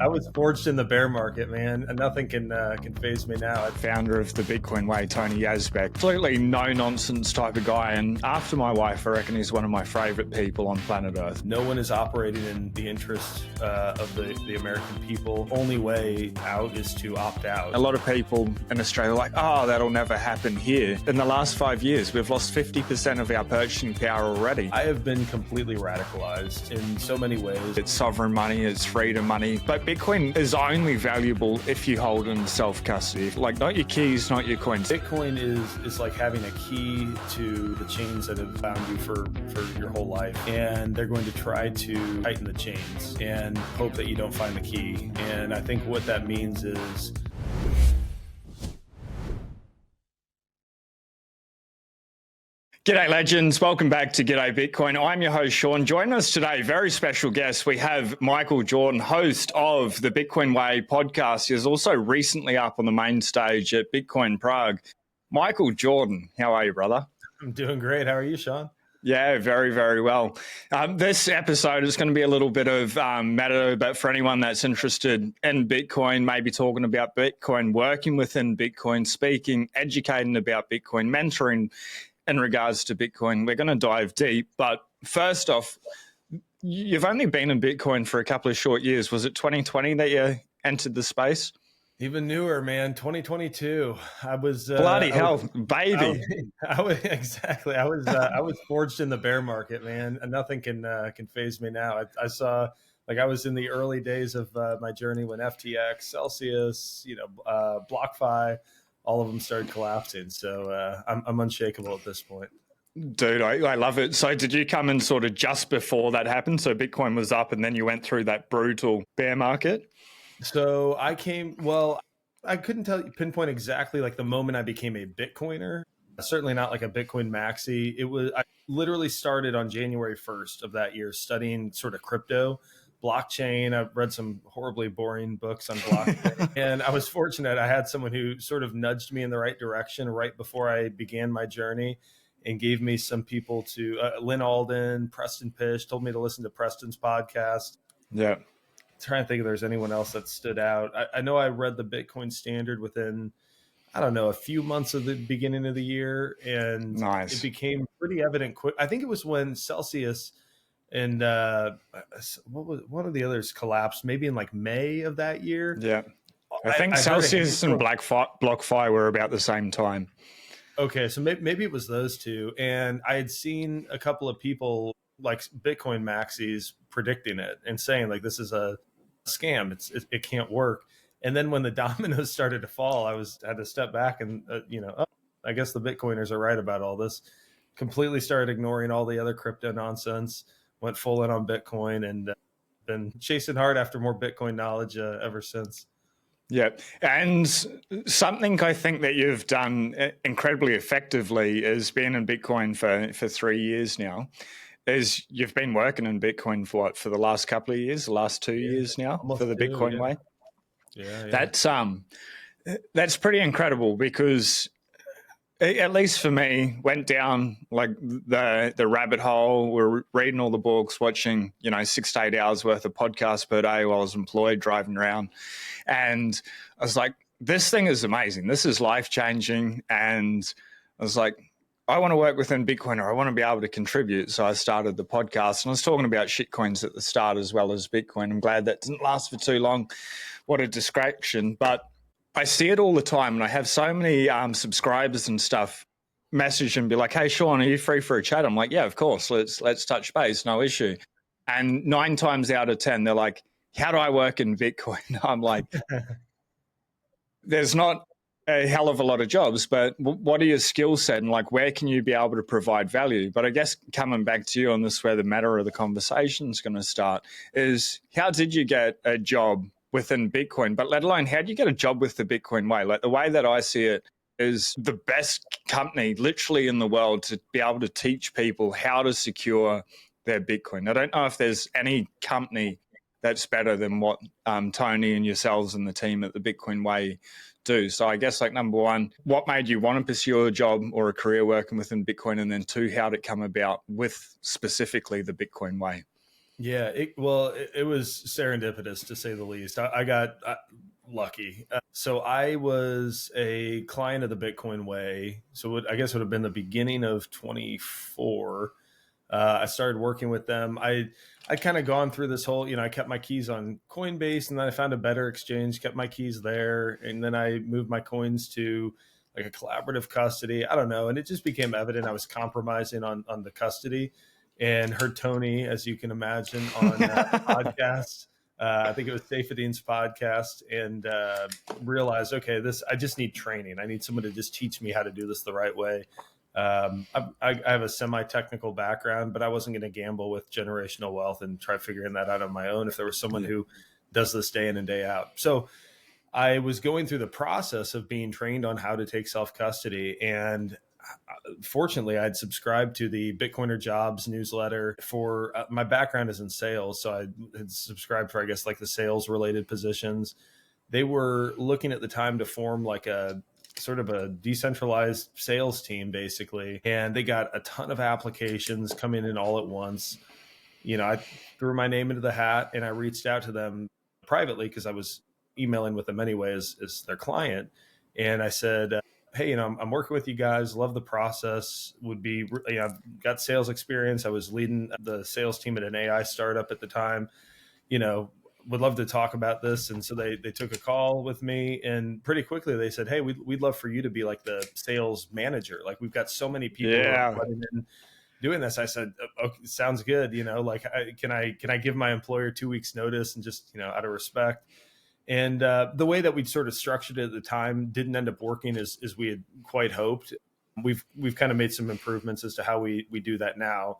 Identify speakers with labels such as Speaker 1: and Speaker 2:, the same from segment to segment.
Speaker 1: I was forged in the bear market, man, and nothing can phase me now.
Speaker 2: Founder of the Bitcoin Way, Tony Yazbek. Completely no-nonsense type of guy, and after my wife, I reckon he's one of my favourite people on planet Earth.
Speaker 1: No one is operating in the interest of the American people. Only way out is to opt out.
Speaker 2: A lot of people in Australia are like, oh, that'll never happen here. In the last 5 years, we've lost 50% of our purchasing power already.
Speaker 1: I have been completely radicalized in so many ways.
Speaker 2: It's sovereign money, it's freedom money, but Bitcoin is only valuable if you hold in self-custody. Like, not your keys, not your coins.
Speaker 1: Bitcoin is like having a key to the chains that have bound you for your whole life. And they're going to try to tighten the chains and hope that you don't find the key. And I think what that means is
Speaker 2: G'day legends, welcome back to G'day Bitcoin. I'm your host Sean. Joining us today, very special guest, we have Michael Jordan, host of the Bitcoin Way podcast. He was also recently up on the main stage at Bitcoin Prague. Michael Jordan, how are you, brother?
Speaker 1: I'm doing great. How are you, Sean?
Speaker 2: Yeah, very, very well. This episode is going to be a little bit of meta, but for anyone that's interested in Bitcoin, maybe talking about Bitcoin, working within Bitcoin, speaking, educating about Bitcoin, mentoring in regards to Bitcoin, we're going to dive deep. But first off, you've only been in Bitcoin for a couple of short years. Was it 2020 that you entered the space?
Speaker 1: Even newer, man. 2022. I was
Speaker 2: bloody hell, baby.
Speaker 1: I was forged in the bear market, man, and nothing can phase me now. I saw, like, I was in the early days of my journey when FTX, Celsius, BlockFi, all of them started collapsing. So I'm unshakable at this point.
Speaker 2: Dude, I love it. So did you come in sort of just before that happened? So Bitcoin was up and then you went through that brutal bear market?
Speaker 1: So I couldn't pinpoint exactly like the moment I became a Bitcoiner. Certainly not like a Bitcoin maxi. I literally started on January 1st of that year studying sort of crypto, blockchain. I've read some horribly boring books on blockchain. And I was fortunate. I had someone who sort of nudged me in the right direction right before I began my journey and gave me some people to Lynn Alden, Preston Pish, told me to listen to Preston's podcast.
Speaker 2: Yeah.
Speaker 1: Trying to think if there's anyone else that stood out. I know I read the Bitcoin Standard within, I don't know, a few months of the beginning of the year, and
Speaker 2: nice.
Speaker 1: It became pretty evident quick. I think it was when Celsius and what was one of the others collapsed, maybe in like May of that year.
Speaker 2: Yeah, I think Celsius and BlockFi were about the same time.
Speaker 1: Okay, so maybe it was those two, and I had seen a couple of people like Bitcoin maxis predicting it and saying like this is a scam, it can't work. And then when the dominoes started to fall, I had to step back and I guess the Bitcoiners are right about all this. Completely started ignoring all the other crypto nonsense, went full in on Bitcoin, and been chasing hard after more Bitcoin knowledge ever since.
Speaker 2: Yeah, and something I think that you've done incredibly effectively is being in Bitcoin for 3 years now. Is you've been working in Bitcoin for the last couple of years, the last 2 years now for the Bitcoin Way.
Speaker 1: Yeah.
Speaker 2: That's pretty incredible because, at least for me, went down like the rabbit hole. We're reading all the books, watching 6 to 8 hours worth of podcasts per day while I was employed, driving around, and I was like, this thing is amazing. This is life changing, and I was like, I want to work within Bitcoin, or I want to be able to contribute. So I started the podcast, and I was talking about shitcoins at the start as well as Bitcoin. I'm glad that didn't last for too long. What a distraction. But I see it all the time, and I have so many subscribers and stuff message and be like, hey, Sean, are you free for a chat? I'm like, yeah, of course. Let's touch base. No issue. And 9 times out of 10, they're like, how do I work in Bitcoin? I'm like, there's not a hell of a lot of jobs, but what are your skill set and like where can you be able to provide value? But I guess coming back to you on this, where the matter of the conversation is going to start is, how did you get a job within Bitcoin? But let alone, how do you get a job with the Bitcoin Way? Like, the way that I see it is the best company literally in the world to be able to teach people how to secure their Bitcoin. I don't know if there's any company that's better than what Tony and yourselves and the team at the Bitcoin Way do. So I guess, like, number one, what made you want to pursue a job or a career working within Bitcoin? And then 2, how did it come about with specifically the Bitcoin Way?
Speaker 1: Yeah, it was serendipitous to say the least. I got lucky. So I was a client of the Bitcoin Way. So I guess would have been the beginning of 24. I started working with them. I'd kind of gone through this whole, I kept my keys on Coinbase, and then I found a better exchange, kept my keys there, and then I moved my coins to like a collaborative custody. I don't know, and it just became evident I was compromising on the custody, and heard Tony, as you can imagine, on the podcast. I think it was Safedin's podcast, and realized, okay, I just need training. I need someone to just teach me how to do this the right way. I have a semi-technical background, but I wasn't going to gamble with generational wealth and try figuring that out on my own if there was someone who does this day in and day out. So I was going through the process of being trained on how to take self-custody. And fortunately, I'd subscribed to the Bitcoiner Jobs newsletter for my background is in sales. So I had subscribed for, I guess, like the sales related positions. They were looking at the time to form like a sort of a decentralized sales team, basically. And they got a ton of applications coming in all at once. I threw my name into the hat and I reached out to them privately because I was emailing with them anyway as their client. And I said, hey, I'm working with you guys. Love the process. Would be, I've got sales experience. I was leading the sales team at an AI startup at the time. Would love to talk about this. And so they took a call with me, and pretty quickly they said, hey, we'd love for you to be like the sales manager. Like, we've got so many people who are flooding in doing this. I said, okay, sounds good. Can I give my employer 2 weeks notice, and just, out of respect. And the way that we'd sort of structured it at the time didn't end up working as we had quite hoped. We've kind of made some improvements as to how we do that now.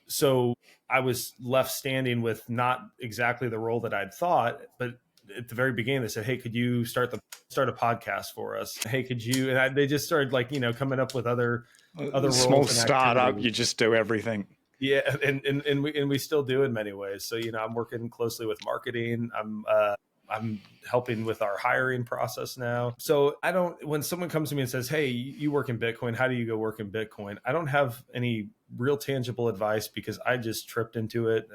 Speaker 1: So I was left standing with not exactly the role that I'd thought, but at the very beginning, they said, hey, could you start a podcast for us? Hey, could you? And they just started coming up with other
Speaker 2: small
Speaker 1: roles and
Speaker 2: startup.
Speaker 1: activities.
Speaker 2: You just do everything.
Speaker 1: Yeah, and we still do in many ways. So I'm working closely with marketing. I'm helping with our hiring process now. So when someone comes to me and says, hey, you work in Bitcoin, how do you go work in Bitcoin? I don't have any real tangible advice because I just tripped into it.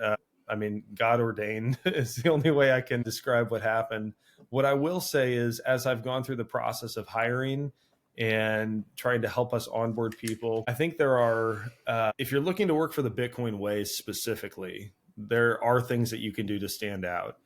Speaker 1: God ordained is the only way I can describe what happened. What I will say is, as I've gone through the process of hiring and trying to help us onboard people, I think there are, if you're looking to work for the Bitcoin way specifically, there are things that you can do to stand out.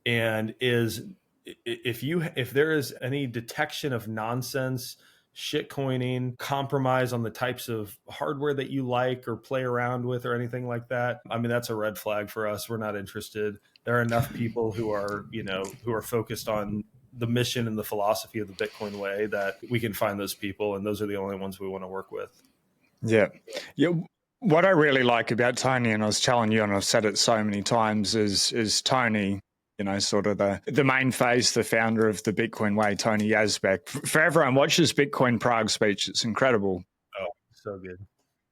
Speaker 1: And if there is any detection of nonsense, shit coining, compromise on the types of hardware that you like or play around with or anything like that, that's a red flag for us. We're not interested. There are enough people who are focused on the mission and the philosophy of the Bitcoin way that we can find those people, and those are the only ones we want to work with.
Speaker 2: Yeah. What I really like about Tony, and I was telling you, and I've said it so many times, is Tony, sort of the main face, the founder of the Bitcoin Way, Tony Yazbek. For everyone, watch his Bitcoin Prague speech. It's incredible.
Speaker 1: Oh, so good.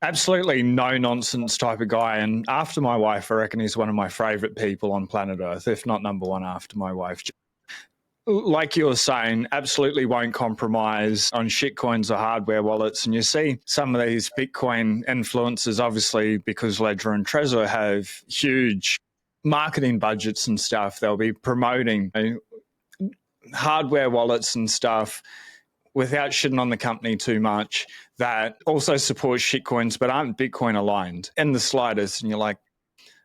Speaker 2: Absolutely no nonsense type of guy. And after my wife, I reckon he's one of my favorite people on planet Earth, if not number one after my wife. Like you were saying, absolutely won't compromise on shitcoins or hardware wallets. And you see some of these Bitcoin influencers, obviously, because Ledger and Trezor have huge marketing budgets and stuff, they'll be promoting hardware wallets and stuff without shitting on the company too much, that also support shitcoins but aren't Bitcoin aligned in the slightest. And you're like,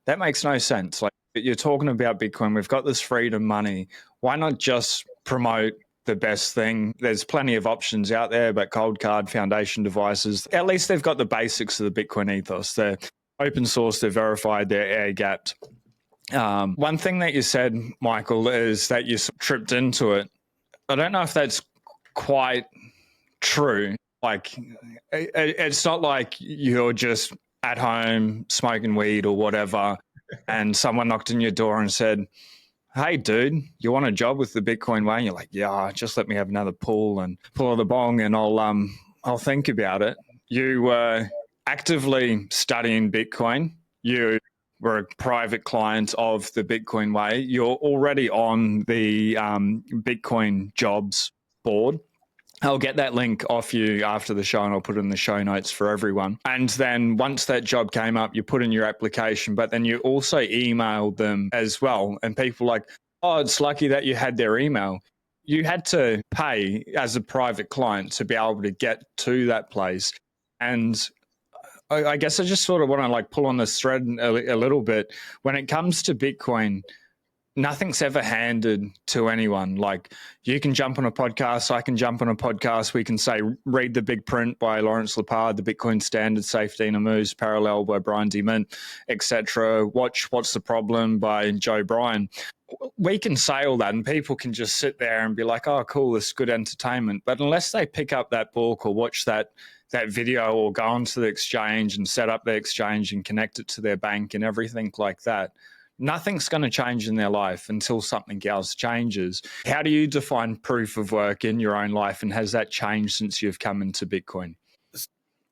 Speaker 2: that makes no sense. Like, you're talking about Bitcoin, we've got this freedom money. Why not just promote the best thing? There's plenty of options out there, but Cold Card Foundation devices, at least they've got the basics of the Bitcoin ethos. They're open source, they're verified, they're air gapped. One thing that you said, Michael, is that you tripped into it. I don't know if that's quite true. Like, it's not like you're just at home smoking weed or whatever, and someone knocked on your door and said, hey, dude, you want a job with the Bitcoin Way? And you're like, yeah, just let me have another pull of the bong, and I'll think about it. You were actively studying Bitcoin. You were a private client of the Bitcoin Way. You're already on the Bitcoin Jobs board. I'll get that link off you after the show and I'll put it in the show notes for everyone. And then once that job came up, you put in your application, but then you also emailed them as well. And people like, oh, it's lucky that you had their email. You had to pay as a private client to be able to get to that place. And I guess I just sort of want to like pull on this thread a little bit. When it comes to Bitcoin, nothing's ever handed to anyone. Like, you can jump on a podcast, I can jump on a podcast. We can say, read The Big Print by Lawrence Lepard, The Bitcoin Standard, Safety and a Moose, Parallel by Brian D. Mint, etc. Watch What's the Problem by Joe Bryan. We can say all that and people can just sit there and be like, oh, cool, this is good entertainment. But unless they pick up that book or watch that video or go onto the exchange and set up the exchange and connect it to their bank and everything like that, nothing's going to change in their life until something else changes. How do you define proof of work in your own life, and has that changed since you've come into Bitcoin?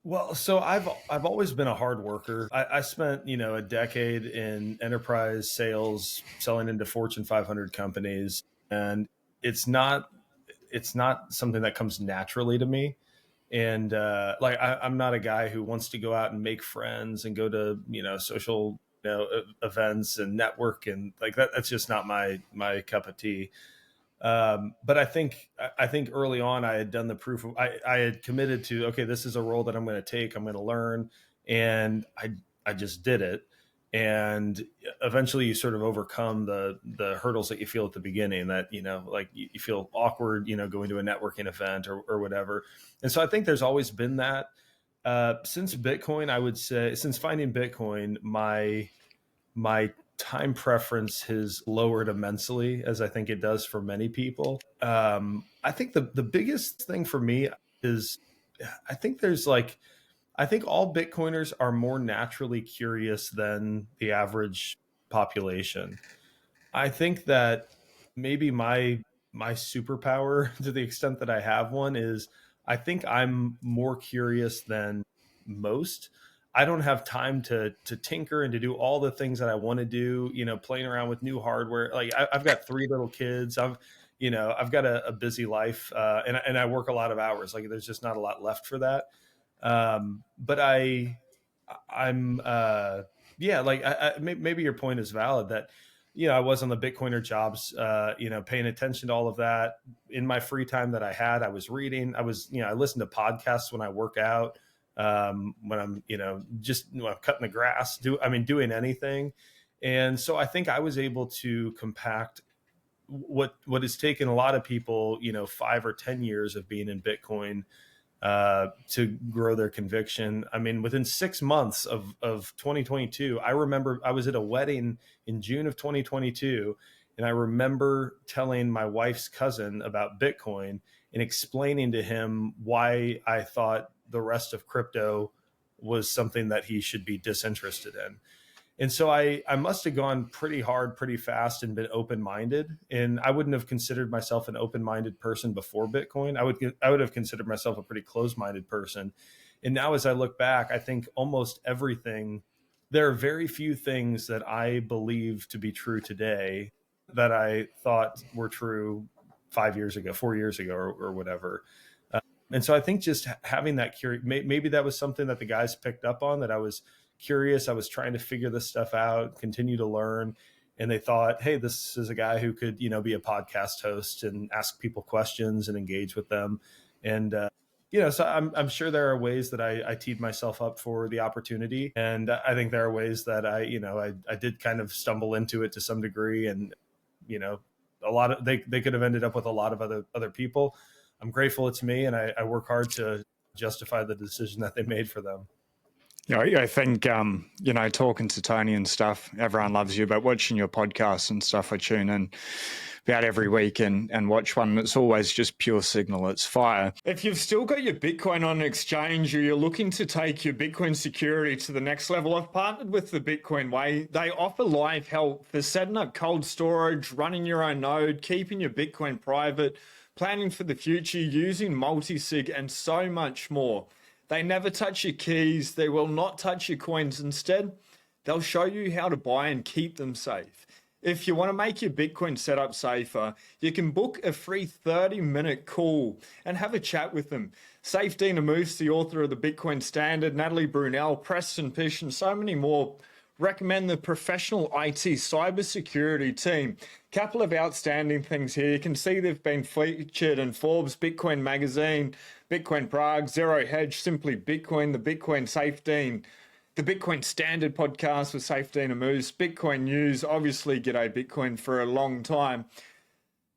Speaker 1: Well, so I've always been a hard worker. I spent a decade in enterprise sales, selling into Fortune 500 companies, and it's not something that comes naturally to me. And like I'm not a guy who wants to go out and make friends and go to social events and network and like that. That's just not my cup of tea. But I think early on I had done the proof of I had committed to, okay, this is a role that I'm going to take, I'm going to learn, and I just did it. And eventually you sort of overcome the hurdles that you feel at the beginning, that like you feel awkward going to a networking event or whatever. And so I think there's always been that. Since Bitcoin, I would say, since finding Bitcoin, my time preference has lowered immensely, as I think it does for many people. I think the biggest thing for me is, I think there's like, I think all Bitcoiners are more naturally curious than the average population. I think that maybe my superpower, to the extent that I have one, is I think I'm more curious than most. I don't have time to tinker and to do all the things that I want to do. Playing around with new hardware. Like I've got three little kids. I've got a busy life, and I work a lot of hours. Like there's just not a lot left for that. But I'm yeah, like maybe your point is valid that I was on the Bitcoiner jobs, paying attention to all of that in my free time that I had. I was reading. I listened to podcasts when I work out, when I'm just when I'm cutting the grass, doing anything. And so I think I was able to compact what has taken a lot of people 5 or 10 years of being in Bitcoin, to grow their conviction. I mean, within 6 months of 2022, I remember I was at a wedding in June of 2022, and I remember telling my wife's cousin about Bitcoin and explaining to him why I thought the rest of crypto was something that he should be disinterested in. And so I must have gone pretty hard, pretty fast, and been open-minded. And I wouldn't have considered myself an open-minded person before Bitcoin. I would have considered myself a pretty closed-minded person. And now, as I look back, I think almost everything. There are very few things that I believe to be true today that I thought were true 5 years ago, 4 years ago, or whatever. And so I think just having that maybe that was something that the guys picked up on, that I was curious. I was trying to figure this stuff out, continue to learn. And they thought, hey, this is a guy who could, be a podcast host and ask people questions and engage with them. And, so I'm sure there are ways that I teed myself up for the opportunity. And I think there are ways that I did kind of stumble into it to some degree. And, a lot of, they could have ended up with a lot of other people. I'm grateful it's me, and I work hard to justify the decision that they made for them.
Speaker 2: I think, talking to Tony and stuff, everyone loves you, but watching your podcasts and stuff, I tune in about every week and watch one. It's always just pure signal. It's fire. If you've still got your Bitcoin on an exchange, or you're looking to take your Bitcoin security to the next level, I've partnered with the Bitcoin Way. They offer live help for setting up cold storage, running your own node, keeping your Bitcoin private, planning for the future, using multi-sig, and so much more. They never touch your keys. They will not touch your coins. Instead, they'll show you how to buy and keep them safe. If you want to make your Bitcoin setup safer, you can book a free 30-minute call and have a chat with them. Safe Dina Moose, the author of the Bitcoin Standard, Natalie Brunel, Preston Pish, and so many more recommend the professional IT cybersecurity team. Couple of outstanding things here. You can see they've been featured in Forbes, Bitcoin Magazine, Bitcoin Prague, Zero Hedge, Simply Bitcoin, the Bitcoin Safe Dean, the Bitcoin Standard podcast with Safe Dina Moose, Bitcoin News, obviously Gday Bitcoin for a long time.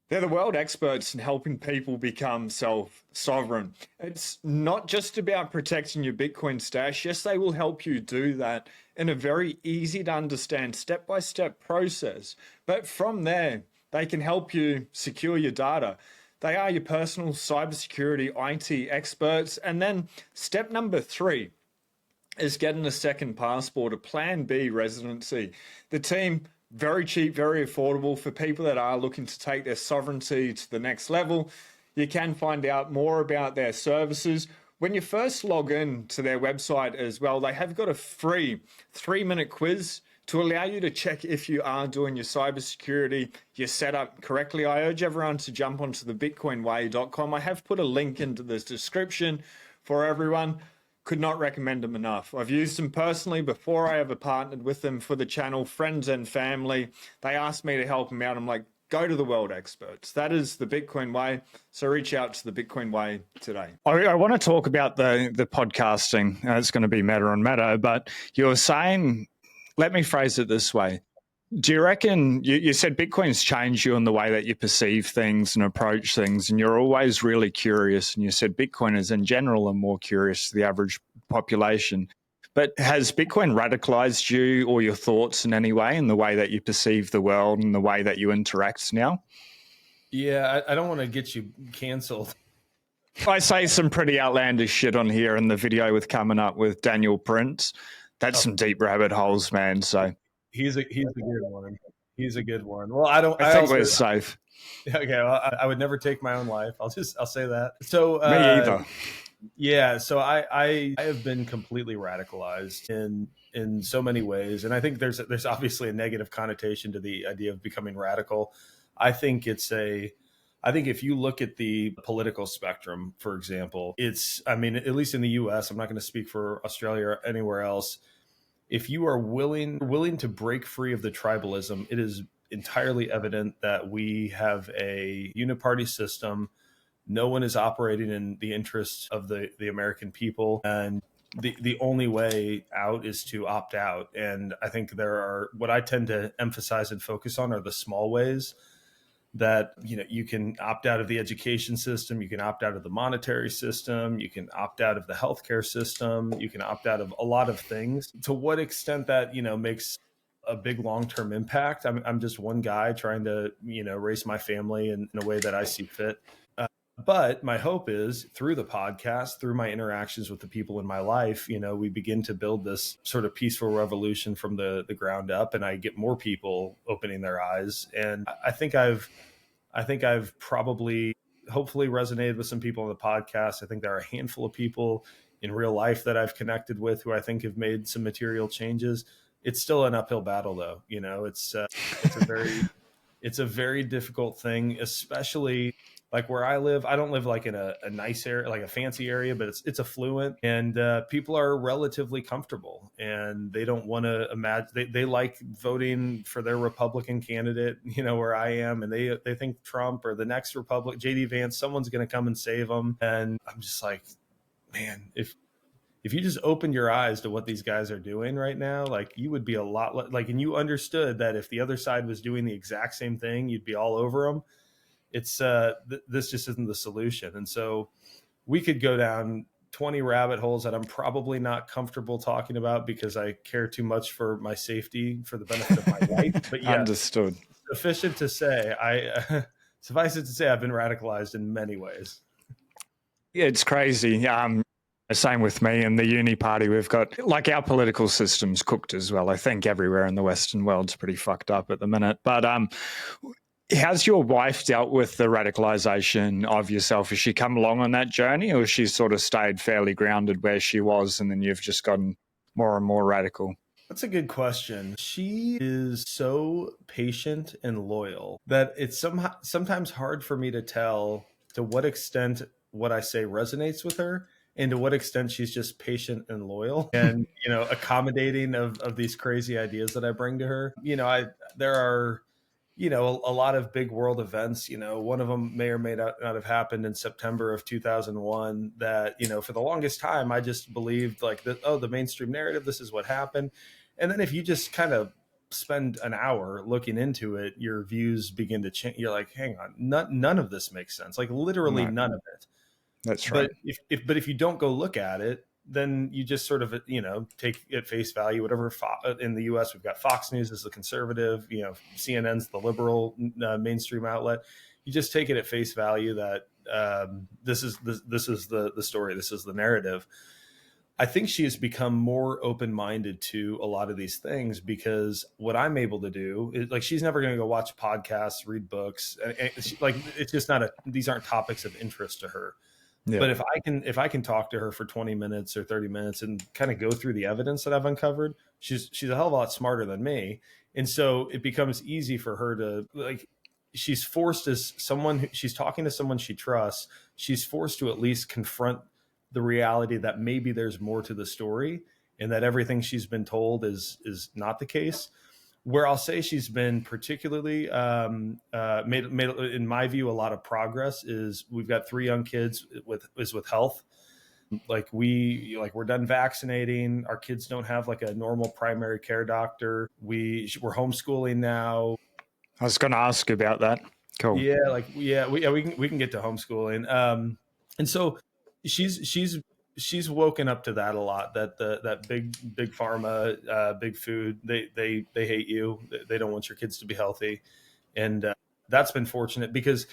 Speaker 2: They're the world experts in helping people become self-sovereign. It's not just about protecting your Bitcoin stash. Yes, they will help you do that in a very easy to understand step-by-step process. But from there, they can help you secure your data. They are your personal cybersecurity IT experts. And then step number 3 is getting a second passport, a Plan B residency. The team, very cheap, very affordable for people that are looking to take their sovereignty to the next level. You can find out more about their services. When you first log in to their website as well, they have got a free 3-minute quiz to allow you to check if you are doing your cybersecurity, your setup correctly. I urge everyone to jump onto the bitcoinway.com. I have put a link into the description for everyone. Could not recommend them enough. I've used them personally before I ever partnered with them for the channel, friends and family. They asked me to help them out. I'm like, go to the world experts. That is the Bitcoin way. So reach out to the Bitcoin way today. I want to talk about the podcasting. It's going to be matter on matter, but you're saying, let me phrase it this way. Do you reckon, you said Bitcoin's changed you in the way that you perceive things and approach things, and you're always really curious, and you said Bitcoiners in general are more curious than the average population. But has Bitcoin radicalized you or your thoughts in any way, in the way that you perceive the world and the way that you interact now?
Speaker 1: Yeah, I don't want to get you canceled.
Speaker 2: I say some pretty outlandish shit on here in the video with coming up with Daniel Prince. That's some deep rabbit holes, man. So
Speaker 1: he's a good one. He's a good one. Well,
Speaker 2: I think we're safe.
Speaker 1: Okay, well, I would never take my own life. I'll say that. So
Speaker 2: me either.
Speaker 1: Yeah, so I have been completely radicalized in so many ways, and I think there's obviously a negative connotation to the idea of becoming radical. I think if you look at the political spectrum, for example, at least in the US, I'm not going to speak for Australia or anywhere else. If you are willing to break free of the tribalism, it is entirely evident that we have a uniparty system. No one is operating in the interests of the American people. And the only way out is to opt out. And I think what I tend to emphasize and focus on are the small ways that, you can opt out of the education system, you can opt out of the monetary system, you can opt out of the healthcare system, you can opt out of a lot of things. To what extent that, makes a big long-term impact, I'm just one guy trying to, raise my family in a way that I see fit. But my hope is through the podcast, through my interactions with the people in my life, we begin to build this sort of peaceful revolution from the ground up, and I get more people opening their eyes. And I think I've probably, hopefully, resonated with some people on the podcast. I think there are a handful of people in real life that I've connected with who I think have made some material changes. It's still an uphill battle, though. It's a very difficult thing, especially like where I live. I don't live like in a nice area, like a fancy area, but it's affluent, and people are relatively comfortable, and they don't want to imagine, they like voting for their Republican candidate, where I am, and they think Trump or the next JD Vance, someone's going to come and save them. And I'm just like, man, if you just opened your eyes to what these guys are doing right now, like, you would be a lot like, and you understood that if the other side was doing the exact same thing, you'd be all over them. It's this just isn't the solution. And so we could go down 20 rabbit holes that I'm probably not comfortable talking about because I care too much for my safety, for the benefit of my wife. But yeah,
Speaker 2: understood.
Speaker 1: Suffice it to say, I've been radicalized in many ways.
Speaker 2: Yeah, it's crazy. Same with me and the uni party. We've got, like, our political system's cooked as well. I think everywhere in the Western world's pretty fucked up at the minute. But how's your wife dealt with the radicalization of yourself? Has she come along on that journey, or has she sort of stayed fairly grounded where she was and then you've just gotten more and more radical?
Speaker 1: That's a good question. She is so patient and loyal that it's sometimes hard for me to tell to what extent what I say resonates with her and to what extent she's just patient and loyal and, accommodating of these crazy ideas that I bring to her. There are a lot of big world events. One of them may or may not have happened in September of 2001 that, for the longest time, I just believed like that, oh, the mainstream narrative, this is what happened. And then if you just kind of spend an hour looking into it, your views begin to change. You're like, hang on, none of this makes sense. Like literally
Speaker 2: No,
Speaker 1: none of it.
Speaker 2: that's
Speaker 1: But
Speaker 2: right.
Speaker 1: if you don't go look at it, then you just sort of take at face value whatever. In the U.S. we've got Fox News as the conservative, CNN's the liberal mainstream outlet. You just take it at face value that this is the story, this is the narrative. I think she has become more open minded to a lot of these things because what I'm able to do is like she's never going to go watch podcasts, read books, like it's just not these aren't topics of interest to her.
Speaker 2: Yeah.
Speaker 1: But if I can talk to her for 20 minutes or 30 minutes and kind of go through the evidence that I've uncovered, she's a hell of a lot smarter than me. And so it becomes easy for her to like she's forced as someone she's talking to someone she trusts, she's forced to at least confront the reality that maybe there's more to the story and that everything she's been told is not the case. Where I'll say she's been particularly made, in my view, a lot of progress is we've got 3 young kids with health. We're done vaccinating. Our kids don't have like a normal primary care doctor. We're homeschooling now.
Speaker 2: I was going to ask about that. Cool.
Speaker 1: We can get to homeschooling. And so she's woken up to that a lot. That big pharma, big food, they hate you. They don't want your kids to be healthy, and that's been fortunate because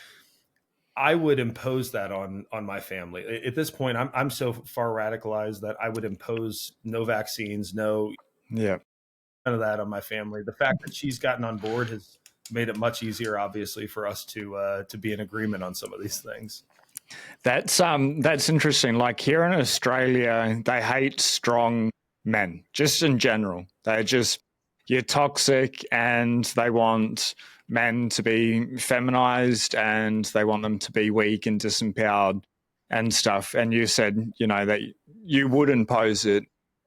Speaker 1: I would impose that on my family. At this point, I'm so far radicalized that I would impose no vaccines, no
Speaker 2: Yeah.
Speaker 1: none of that on my family. The fact that she's gotten on board has made it much easier, obviously, for us to be in agreement on some of these things.
Speaker 2: That's interesting. Like here in Australia, they hate strong men, just in general. They're just you're toxic and they want men to be feminized and they want them to be weak and disempowered and stuff. And you said, that you would impose it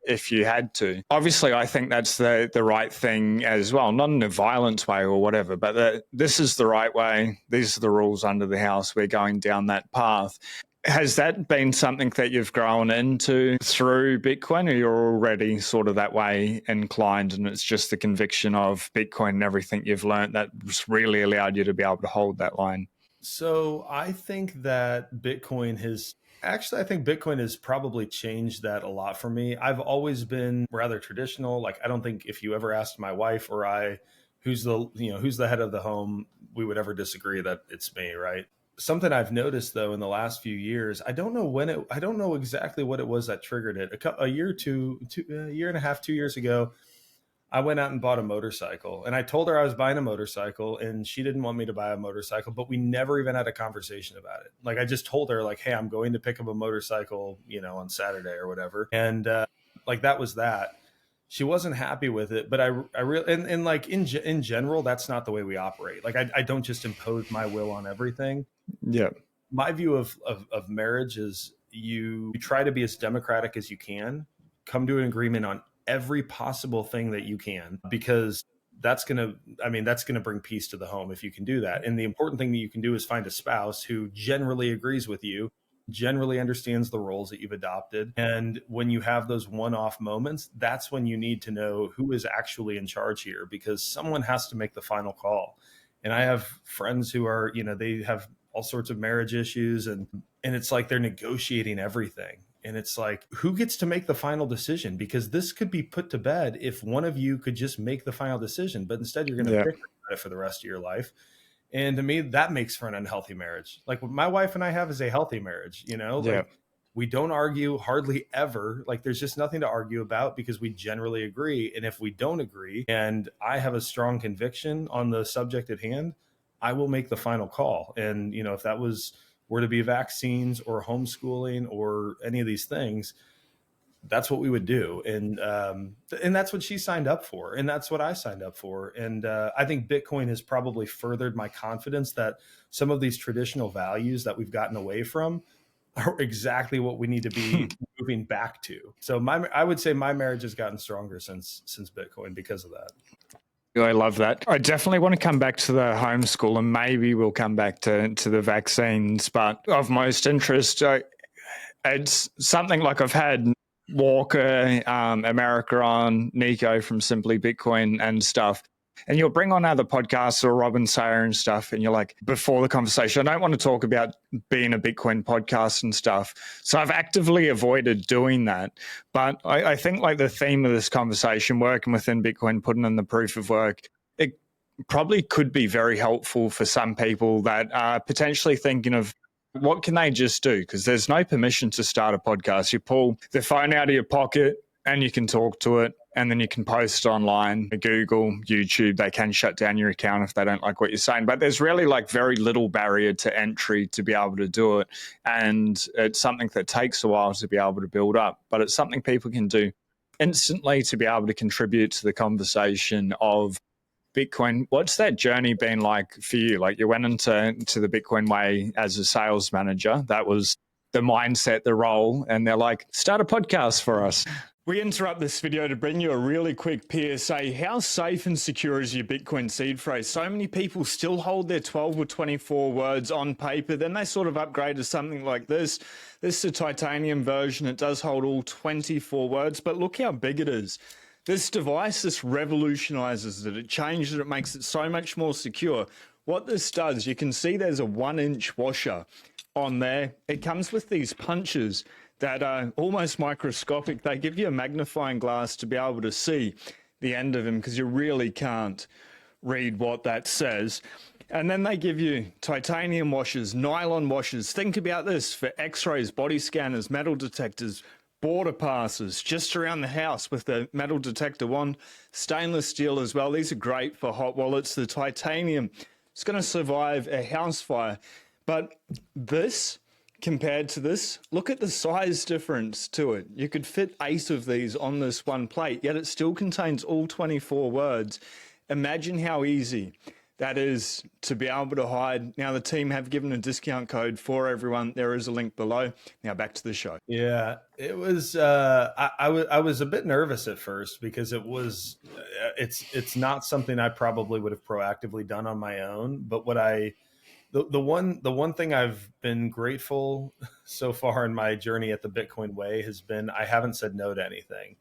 Speaker 2: if you had to. Obviously, I think that's the right thing as well, not in a violent way or whatever, but this is the right way. These are the rules under the house. We're going down that path. Has that been something that you've grown into through Bitcoin, or you're already sort of that way inclined and it's just the conviction of Bitcoin and everything you've learned that's really allowed you to be able to hold that line?
Speaker 1: So I think that I think Bitcoin has probably changed that a lot for me. I've always been rather traditional. Like, I don't think if you ever asked my wife or I, who's the head of the home, we would ever disagree that it's me, right? Something I've noticed though in the last few years, I don't know exactly what it was that triggered it. A year or a year and a half, 2 years ago, I went out and bought a motorcycle, and I told her I was buying a motorcycle, and she didn't want me to buy a motorcycle, but we never even had a conversation about it. Like, I just told her like, "Hey, I'm going to pick up a motorcycle, on Saturday or whatever." And like that was that. She wasn't happy with it, but I really and like in general, that's not the way we operate. Like, I don't just impose my will on everything.
Speaker 2: Yeah.
Speaker 1: My view of marriage is you try to be as democratic as you can, come to an agreement on every possible thing that you can, because that's going to bring peace to the home if you can do that. And the important thing that you can do is find a spouse who generally agrees with you, generally understands the roles that you've adopted. And when you have those one-off moments, that's when you need to know who is actually in charge here, because someone has to make the final call. And I have friends who are, they have all sorts of marriage issues, and it's like they're negotiating everything. And it's like, who gets to make the final decision? Because this could be put to bed if one of you could just make the final decision, but instead you're going to
Speaker 2: Yeah.
Speaker 1: bicker about it for the rest of your life. And to me, that makes for an unhealthy marriage. Like what my wife and I have is a healthy marriage,
Speaker 2: Yeah.
Speaker 1: like we don't argue hardly ever. Like there's just nothing to argue about because we generally agree. And if we don't agree and I have a strong conviction on the subject at hand, I will make the final call. And, if that were to be vaccines or homeschooling or any of these things, that's what we would do. And that's what she signed up for. And that's what I signed up for. And I think Bitcoin has probably furthered my confidence that some of these traditional values that we've gotten away from are exactly what we need to be moving back to. So I would say my marriage has gotten stronger since Bitcoin because of that.
Speaker 2: I love that. I definitely want to come back to the homeschool, and maybe we'll come back to the vaccines. But of most interest, it's something like I've had Walker, America on, Nico from Simply Bitcoin and stuff. And you'll bring on other podcasts or Robin Sayer and stuff. And you're like, before the conversation, I don't want to talk about being a Bitcoin podcast and stuff. So I've actively avoided doing that. But I think like the theme of this conversation, working within Bitcoin, putting in the proof of work, it probably could be very helpful for some people that are potentially thinking of what can they just do? Because there's no permission to start a podcast. You pull the phone out of your pocket and you can talk to it, and then you can post online, Google, YouTube. They can shut down your account if they don't like what you're saying. But there's really like very little barrier to entry to be able to do it. And it's something that takes a while to be able to build up, but it's something people can do instantly to be able to contribute to the conversation of Bitcoin. What's that journey been like for you? Like you went into the Bitcoin way as a sales manager. That was the mindset, the role. And they're like, start a podcast for us. We interrupt this video to bring you a really quick PSA. How safe and secure is your Bitcoin seed phrase? So many people still hold their 12 or 24 words on paper. Then they sort of upgrade to something like this. This is a titanium version. It does hold all 24 words, but look how big it is. This device, this revolutionizes it. It changes it. It makes it so much more secure. What this does, you can see there's a 1-inch washer on there. It comes with these punches that are almost microscopic. They give you a magnifying glass to be able to see the end of them because you really can't read what that says. And then they give you titanium washers, nylon washers. Think about this for x-rays, body scanners, metal detectors, border passes just around the house with the metal detector one, stainless steel as well. These are great for hot wallets. The titanium, it's going to survive a house fire. But this, compared to this, look at the size difference to it. You could fit 8 of these on this one plate, yet it still contains all 24 words. Imagine how easy that is to be able to hide. Now, the team have given a discount code for everyone. There is a link below. Now, back to the show.
Speaker 1: Yeah, it was. I was a bit nervous at first because it's not something I probably would have proactively done on my own. But the one thing I've been grateful so far in my journey at the Bitcoin way has been I haven't said no to anything.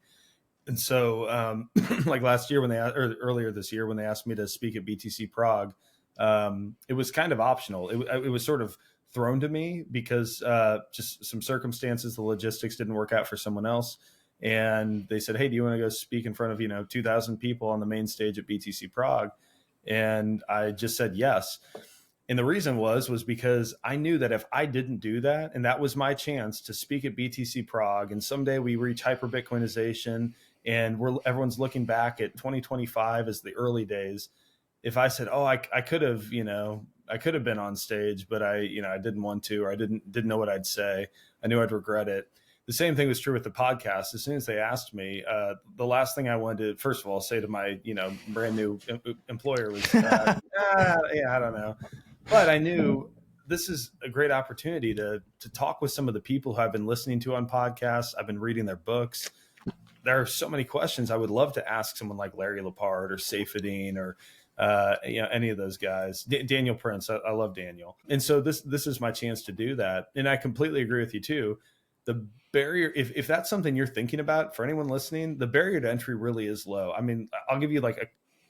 Speaker 1: And so, like last year or earlier this year when they asked me to speak at BTC Prague, it was kind of optional. It was sort of thrown to me because just some circumstances, the logistics didn't work out for someone else, and they said, "Hey, do you want to go speak in front of 2,000 people on the main stage at BTC Prague?" And I just said yes. And the reason was because I knew that if I didn't do that, and that was my chance to speak at BTC Prague, and someday we reach hyper Bitcoinization, and everyone's looking back at 2025 as the early days. If I said, "Oh, I could have, I could have been on stage, but I didn't want to, or I didn't know what I'd say," I knew I'd regret it. The same thing was true with the podcast. As soon as they asked me, the last thing I wanted to, first of all, say to my brand new employer was, "Yeah, I don't know." But I knew this is a great opportunity to talk with some of the people who I've been listening to on podcasts. I've been reading their books. There are so many questions I would love to ask someone like Larry Lepard or Saifedean or any of those guys. Daniel Prince, I love Daniel, and so this is my chance to do that. And I completely agree with you too. The barrier, if that's something you're thinking about, for anyone listening, the barrier to entry really is low. I mean, I'll give you like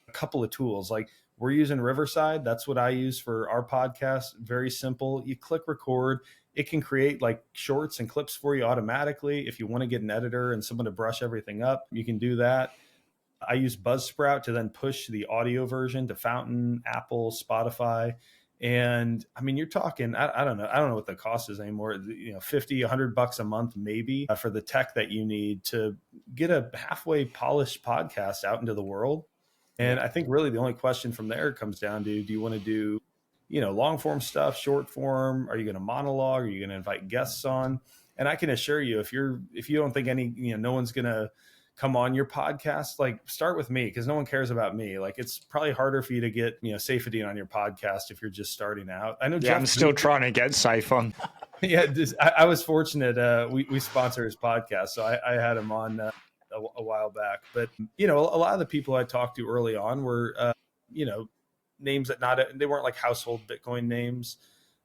Speaker 1: a couple of tools. Like we're using Riverside. That's what I use for our podcast. Very simple. You click record. It can create like shorts and clips for you automatically. If you want to get an editor and someone to brush everything up, you can do that. I use Buzzsprout to then push the audio version to Fountain, Apple, Spotify. And I mean, you're talking, I don't know. I don't know what the cost is anymore. 50, $100 a month, maybe for the tech that you need to get a halfway polished podcast out into the world. And I think really the only question from there comes down to, do you want to do, long form stuff, short form? Are you going to monologue? Are you going to invite guests on? And I can assure you, if you don't think no one's going to come on your podcast, like start with me, because no one cares about me. Like it's probably harder for you to get, Safedine on your podcast if you're just starting out. I know
Speaker 2: Yeah, I'm
Speaker 1: Jeff.
Speaker 2: still trying to get safe on.
Speaker 1: Yeah, I was fortunate. We sponsor his podcast, so I had him on a while back. But a lot of the people I talked to early on were names that they weren't like household Bitcoin names,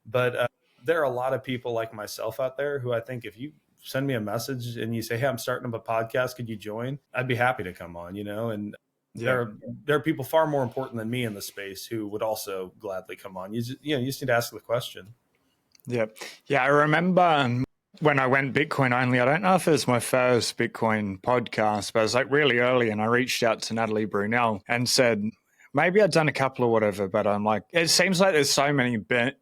Speaker 1: but there are a lot of people like myself out there who I think if you send me a message and you say, "Hey, I'm starting up a podcast, could you join?" I'd be happy to come on. And
Speaker 2: Yeah.
Speaker 1: there are people far more important than me in the space who would also gladly come on. You just need to ask the question.
Speaker 2: Yeah. Yeah. I remember when I went Bitcoin only, I don't know if it was my first Bitcoin podcast, but it was like really early. And I reached out to Natalie Brunel and said, maybe I'd done a couple or whatever, but I'm like, it seems like there's so many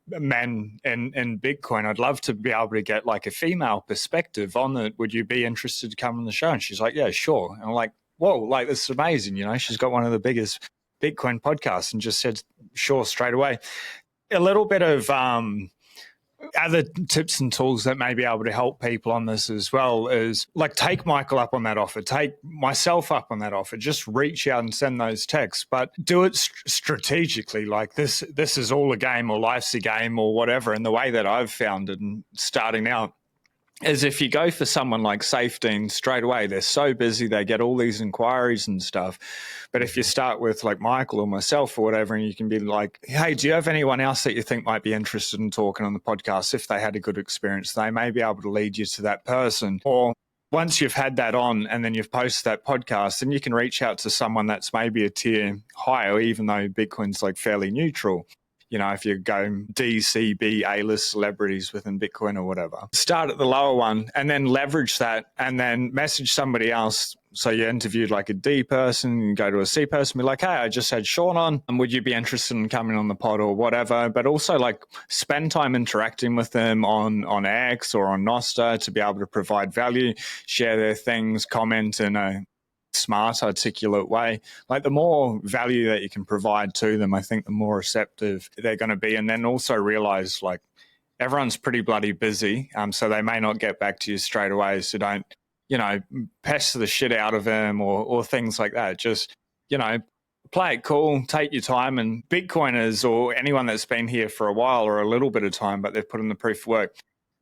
Speaker 2: men in Bitcoin. I'd love to be able to get like a female perspective on it. Would you be interested to come on the show? And she's like, yeah, sure. And I'm like, whoa, like this is amazing. She's got one of the biggest Bitcoin podcasts and just said, sure, straight away. A little bit of other tips and tools that may be able to help people on this as well is like take Michael up on that offer, take myself up on that offer, just reach out and send those texts, but do it strategically. Like this is all a game, or life's a game, or whatever. And the way that I've found it and starting out is if you go for someone like Safedine straight away, they're so busy, they get all these inquiries and stuff. But if you start with like Michael or myself or whatever, and you can be like, hey, do you have anyone else that you think might be interested in talking on the podcast? If they had a good experience, they may be able to lead you to that person. Or once you've had that on and then you've posted that podcast, then you can reach out to someone that's maybe a tier higher, even though Bitcoin's like fairly neutral. If you go D, C, B, A-list celebrities within Bitcoin or whatever, start at the lower one and then leverage that and then message somebody else. So you interviewed like a D person, you go to a C person, be like, hey, I just had Sean on, and would you be interested in coming on the pod or whatever? But also like spend time interacting with them on X or on Nostr to be able to provide value, share their things, comment in a smart, articulate way. Like the more value that you can provide to them, I think the more receptive they're going to be. And then also realize like everyone's pretty bloody busy. So they may not get back to you straight away. So don't, pester the shit out of them or things like that. Just, play it cool, take your time. And Bitcoiners or anyone that's been here for a while or a little bit of time, but they've put in the proof of work,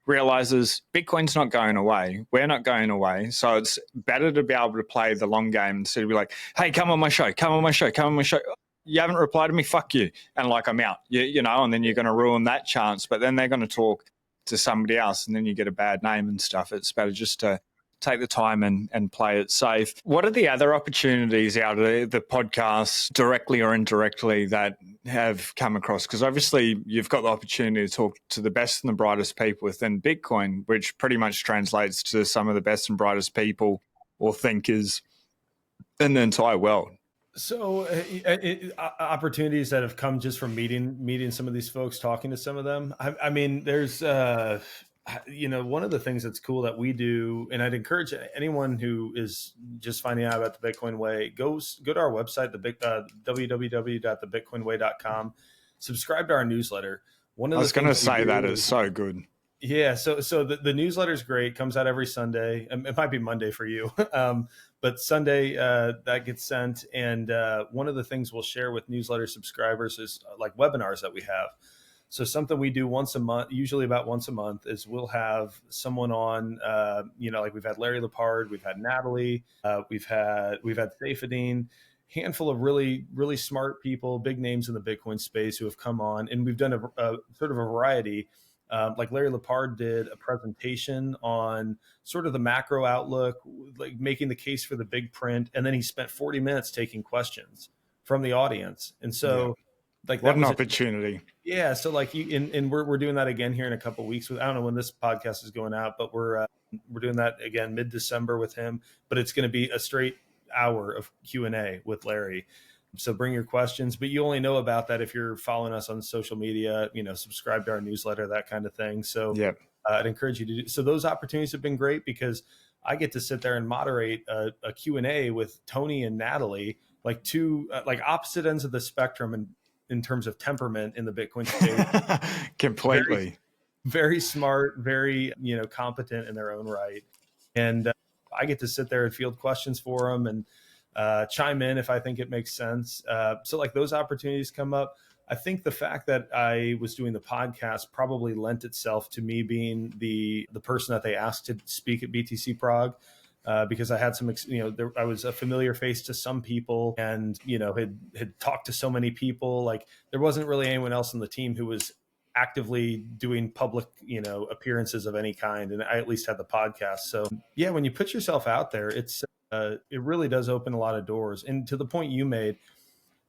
Speaker 2: realizes Bitcoin's not going away. We're not going away. So it's better to be able to play the long game instead of be like, hey, come on my show, come on my show, come on my show. You haven't replied to me, fuck you. And like, I'm out, and then you're going to ruin that chance. But then they're going to talk to somebody else and then you get a bad name and stuff. It's better just to take the time and play it safe. What are the other opportunities out of the podcast, directly or indirectly, that have come across? Because obviously you've got the opportunity to talk to the best and the brightest people within Bitcoin, which pretty much translates to some of the best and brightest people or thinkers in the entire world.
Speaker 1: So opportunities that have come just from meeting some of these folks, talking to some of them. I mean, there's one of the things that's cool that we do, and I'd encourage anyone who is just finding out about the Bitcoin Way, go to our website, www.thebitcoinway.com. Subscribe to our newsletter.
Speaker 2: I was going to say that is so good.
Speaker 1: Yeah, so the newsletter is great. Comes out every Sunday. It might be Monday for you, but Sunday that gets sent. And one of the things we'll share with newsletter subscribers is like webinars that we have. So something we do once a month, usually about once a month, is we'll have someone on. Like we've had Larry Lepard, we've had Natalie, we've had Safedine, handful of really, really smart people, big names in the Bitcoin space who have come on, and we've done a sort of a variety. Like Larry Lepard did a presentation on sort of the macro outlook, like making the case for the big print, and then he spent 40 minutes taking questions from the audience. And so, like,
Speaker 2: what an opportunity!
Speaker 1: Yeah, so like we're doing that again here in a couple of weeks. I don't know when this podcast is going out, but we're doing that again mid-December with him. But it's going to be a straight hour of Q&A with Larry. So bring your questions, but you only know about that if you're following us on social media, subscribe to our newsletter, that kind of thing. So I'd encourage you to do. So those opportunities have been great because I get to sit there and moderate a Q&A with Tony and Natalie, like two like opposite ends of the spectrum in terms of temperament in the Bitcoin space.
Speaker 2: Completely.
Speaker 1: very smart, very, competent in their own right. And I get to sit there and field questions for them and chime in if I think it makes sense. So like those opportunities come up. I think the fact that I was doing the podcast probably lent itself to me being the person that they asked to speak at BTC Prague. Because I had some, I was a familiar face to some people, and had talked to so many people. Like there wasn't really anyone else on the team who was actively doing public, appearances of any kind, and I at least had the podcast. So yeah, when you put yourself out there, it really does open a lot of doors. And to the point you made,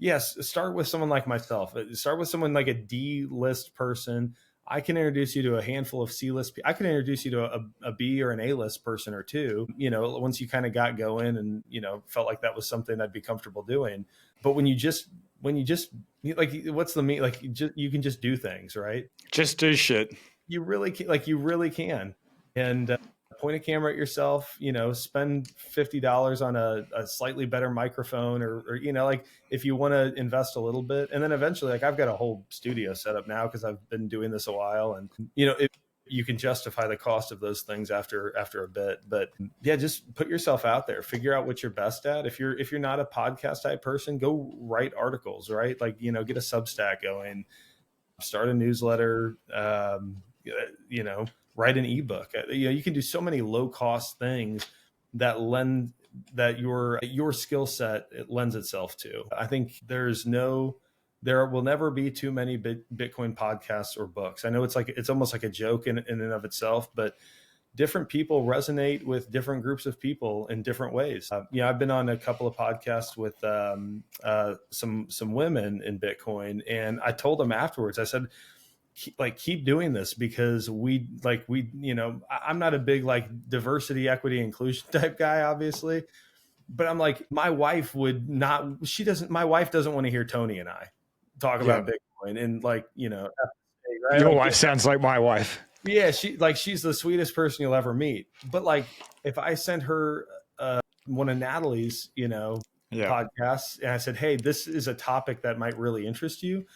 Speaker 1: yes, start with someone like myself. Start with someone like a D-list person. I can introduce you to a handful of C-list. I can introduce you to a B or an A-list person or two, once you kind of got going and, felt like that was something I'd be comfortable doing. But when you just like, what's the mean? Like you can just do things, right?
Speaker 2: Just do shit.
Speaker 1: You really can. And point a camera at yourself, spend $50 on a slightly better microphone or like if you want to invest a little bit. And then eventually, like I've got a whole studio set up now because I've been doing this a while, and you can justify the cost of those things after a bit. But yeah, just put yourself out there, figure out what you're best at. If you're not a podcast type person, go write articles, right? Like, get a Substack going, start a newsletter, write an ebook. You can do so many low cost things that your skill set it lends itself to. I think there will never be too many Bitcoin podcasts or books. I know it's almost like a joke in and of itself, but different people resonate with different groups of people in different ways. I've been on a couple of podcasts with some women in Bitcoin, and I told them afterwards, I said, keep doing this because I'm not a big like diversity, equity, inclusion type guy, obviously, but I'm like, my wife doesn't want to hear Tony and I talk about Bitcoin and right?
Speaker 2: Your wife sounds like my wife.
Speaker 1: Yeah. She's the sweetest person you'll ever meet. But like, if I sent her one of Natalie's, podcasts and I said, hey, this is a topic that might really interest you,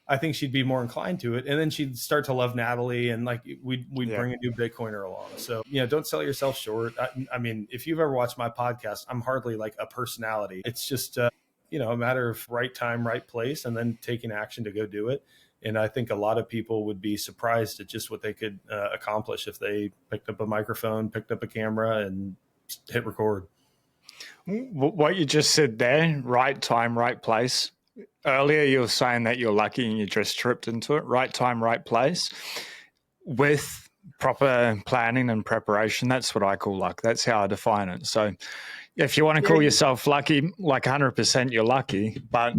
Speaker 1: I think she'd be more inclined to it. And then she'd start to love Natalie, and like we'd bring a new Bitcoiner along. So, don't sell yourself short. I mean, if you've ever watched my podcast, I'm hardly like a personality. It's just, a matter of right time, right place, and then taking action to go do it. And I think a lot of people would be surprised at just what they could accomplish if they picked up a microphone, picked up a camera, and hit record.
Speaker 2: What you just said there, right time, right place. Earlier, you were saying that you're lucky and you just tripped into it. Right time, right place. With proper planning and preparation, that's what I call luck. That's how I define it. So if you want to call yourself lucky, like 100% you're lucky, but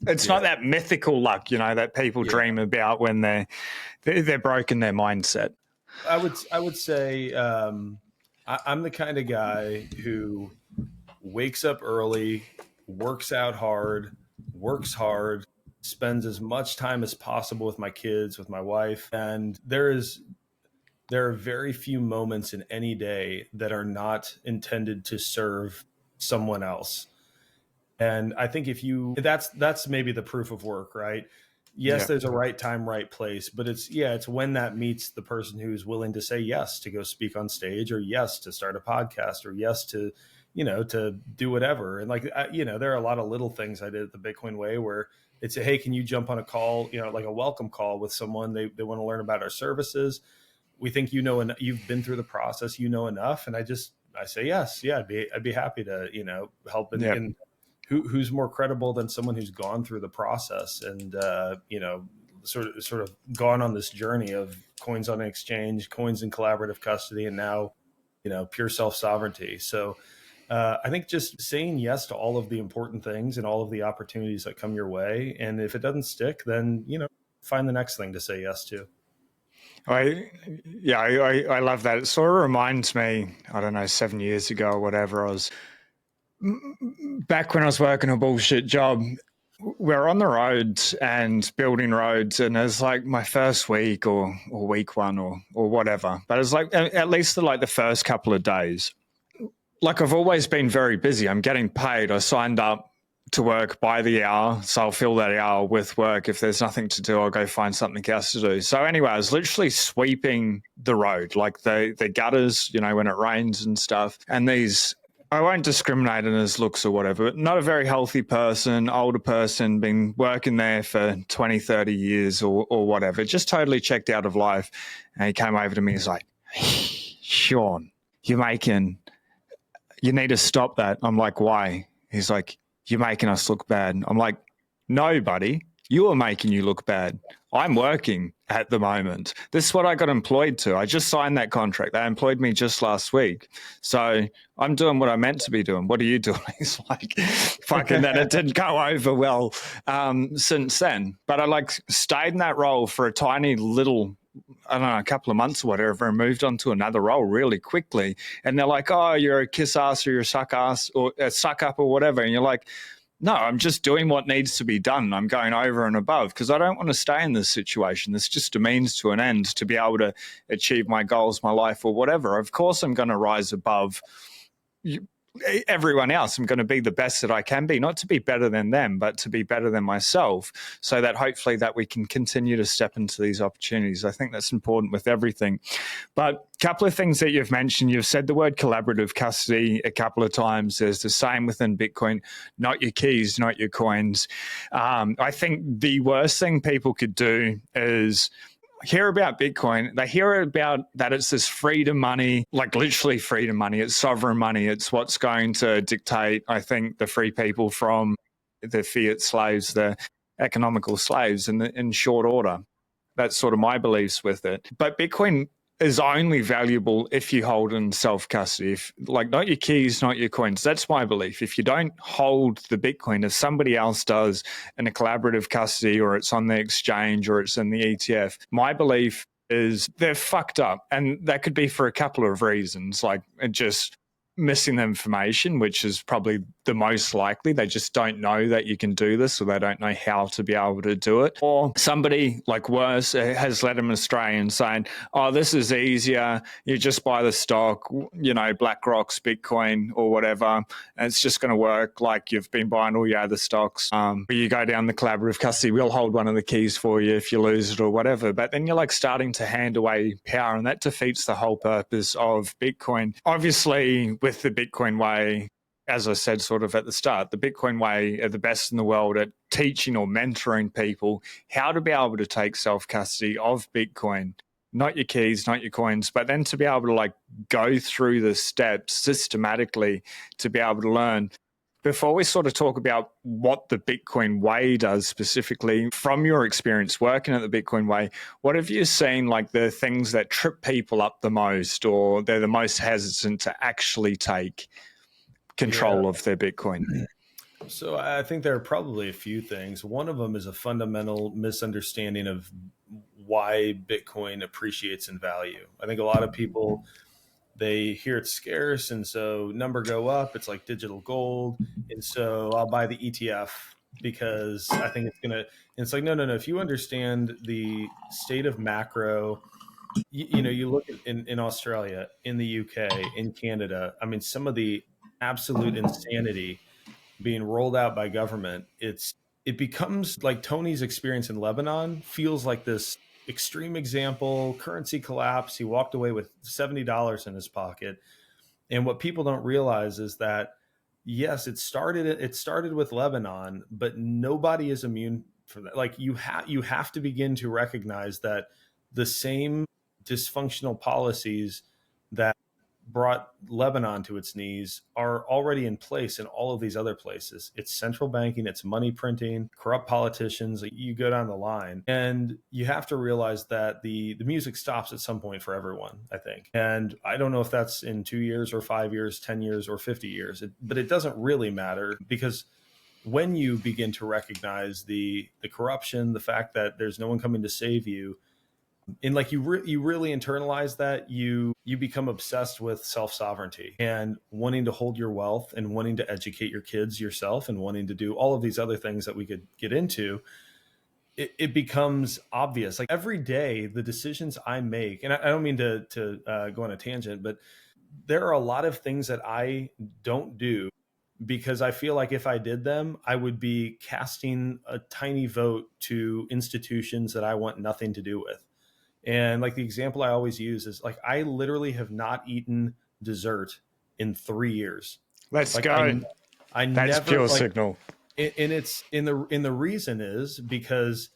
Speaker 2: it's not that mythical luck, that people dream about when they're broken their mindset.
Speaker 1: I would say I'm the kind of guy who wakes up early, works out hard, works hard, spends as much time as possible with my kids, with my wife. And there are very few moments in any day that are not intended to serve someone else. And I think that's maybe the proof of work, right? Yes, there's a right time, right place, but it's when that meets the person who's willing to say yes to go speak on stage, or yes to start a podcast, or yes to to do whatever. And like, there are a lot of little things I did at the Bitcoin way where it's hey, can you jump on a call, like a welcome call with someone, they want to learn about our services. We think, and you've been through the process, enough. And I say, yes, yeah, I'd be happy to, help. And who's more credible than someone who's gone through the process and, sort of gone on this journey of coins on an exchange, coins in collaborative custody, and now, pure self-sovereignty. So, I think just saying yes to all of the important things and all of the opportunities that come your way. And if it doesn't stick, then, find the next thing to say yes to.
Speaker 2: I love that. It sort of reminds me, I don't know, 7 years ago or whatever, back when I was working a bullshit job, we're on the roads and building roads, and it's like my first week or week one or whatever. But it's like at least the first couple of days. Like I've always been very busy. I'm getting paid. I signed up to work by the hour. So I'll fill that hour with work. If there's nothing to do, I'll go find something else to do. So anyway, I was literally sweeping the road, like the gutters, you know, when it rains and stuff. And these, I won't discriminate on his looks or whatever, but not a very healthy person, older person, been working there for 20, 30 years or whatever, just totally checked out of life. And he came over to me, he's like, Sean, you need to stop that. I'm like, why? He's like, you're making us look bad. I'm like, no, buddy, you are making you look bad. I'm working at the moment. This is what I got employed to. I just signed that contract. They employed me just last week. So I'm doing what I meant to be doing. What are you doing? He's like, fucking then it didn't go over well since then. But I like stayed in that role for a tiny little, I don't know, a couple of months or whatever, and moved on to another role really quickly. And they're like, oh, you're a kiss ass or you're a suck ass or a suck up or whatever. And you're like, no, I'm just doing what needs to be done. I'm going over and above because I don't want to stay in this situation. This just a means to an end to be able to achieve my goals, my life, or whatever. Of course, I'm going to rise above everyone else. I'm going to be the best that I can be, not to be better than them, but to be better than myself, so that hopefully that we can continue to step into these opportunities. I think that's important with everything. But a couple of things that you've mentioned, you've said the word collaborative custody a couple of times. There's the same within Bitcoin, not your keys, not your coins. I think the worst thing people could do is hear about Bitcoin, they hear about that it's this freedom money, like literally freedom money. It's sovereign money. It's what's going to dictate, I think, the free people from the fiat slaves, the economical slaves in short order. That's sort of my beliefs with it. But Bitcoin is only valuable if you hold in self-custody. Like, not your keys, not your coins. That's my belief. If you don't hold the Bitcoin, if somebody else does in a collaborative custody, or it's on the exchange, or it's in the ETF, my belief is they're fucked up. And that could be for a couple of reasons, like just missing the information, which is probably the most likely. They just don't know that you can do this, or they don't know how to be able to do it. Or somebody, like worse, has led them astray and saying, oh, this is easier. You just buy the stock, you know, BlackRock's Bitcoin or whatever, and it's just going to work like you've been buying all your other stocks. You go down the collaborative custody, we'll hold one of the keys for you if you lose it or whatever. But then you're like starting to hand away power, and that defeats the whole purpose of Bitcoin. Obviously, with the Bitcoin way, as I said sort of at the start, the Bitcoin way are the best in the world at teaching or mentoring people how to be able to take self-custody of Bitcoin, not your keys, not your coins, but then to be able to like go through the steps systematically to be able to learn. Before we sort of talk about what the Bitcoin way does specifically, from your experience working at the Bitcoin way, what have you seen like the things that trip people up the most, or they're the most hesitant to actually take control of their Bitcoin?
Speaker 1: So I think there are probably a few things. One of them is a fundamental misunderstanding of why Bitcoin appreciates in value. I think a lot of people, they hear it's scarce, and so number go up. It's like digital gold, and so I'll buy the ETF because I think it's gonna. And it's like, no, no, no. If you understand the state of macro, you know, you look at in Australia, in the UK, in Canada. I mean, some of the absolute insanity being rolled out by government. It becomes like Tony's experience in Lebanon feels like this extreme example. Currency collapse. He walked away with $70 in his pocket. And what people don't realize is that yes, it started with Lebanon, but nobody is immune from that. Like you have to begin to recognize that the same dysfunctional policies that brought Lebanon to its knees are already in place in all of these other places. It's central banking, it's money printing, corrupt politicians. You go down the line, and you have to realize that the music stops at some point for everyone, I think. And I don't know if that's in 2 years or 5 years, 10 years or 50 years, but it doesn't really matter, because when you begin to recognize the corruption, the fact that there's no one coming to save you, and like you really internalize that, you become obsessed with self-sovereignty and wanting to hold your wealth and wanting to educate your kids yourself and wanting to do all of these other things that we could get into. It becomes obvious, like every day the decisions I make, and I don't mean to go on a tangent, but there are a lot of things that I don't do because I feel like if I did them, I would be casting a tiny vote to institutions that I want nothing to do with. And like the example I always use is like I literally have not eaten dessert in 3 years.
Speaker 2: Let's
Speaker 1: Like
Speaker 2: go.
Speaker 1: I
Speaker 2: That's
Speaker 1: never
Speaker 2: pure
Speaker 1: like,
Speaker 2: signal.
Speaker 1: and it's in the reason is because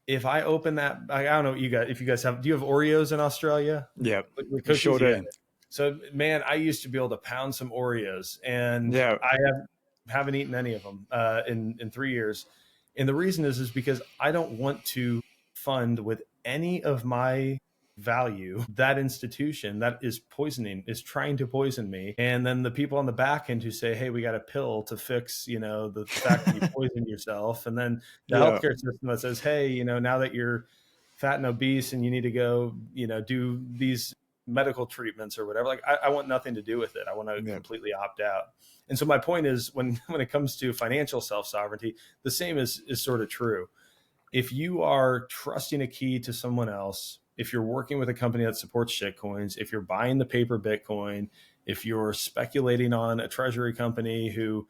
Speaker 1: if I open that, I don't know what you guys, if you guys have, do you have Oreos in Australia?
Speaker 2: Yeah,
Speaker 1: With
Speaker 2: we sure
Speaker 1: cookies? Yeah.
Speaker 2: do.
Speaker 1: So man, I used to be able to pound some Oreos, and
Speaker 2: Yeah,
Speaker 1: haven't eaten any of them in 3 years. And the reason is because I don't want to fund with any of my value that institution that is trying to poison me, and then the people on the back end who say, hey, we got a pill to fix the fact that you poisoned yourself, and then the
Speaker 2: yeah,
Speaker 1: healthcare system that says, hey, now that you're fat and obese and you need to go do these medical treatments or whatever, like I want nothing to do with it. I want to
Speaker 2: yeah,
Speaker 1: completely opt out. And so my point is, when it comes to financial self-sovereignty, the same is sort of true. If you are trusting a key to someone else, if you're working with a company that supports shitcoins, if you're buying the paper Bitcoin, if you're speculating on a treasury company who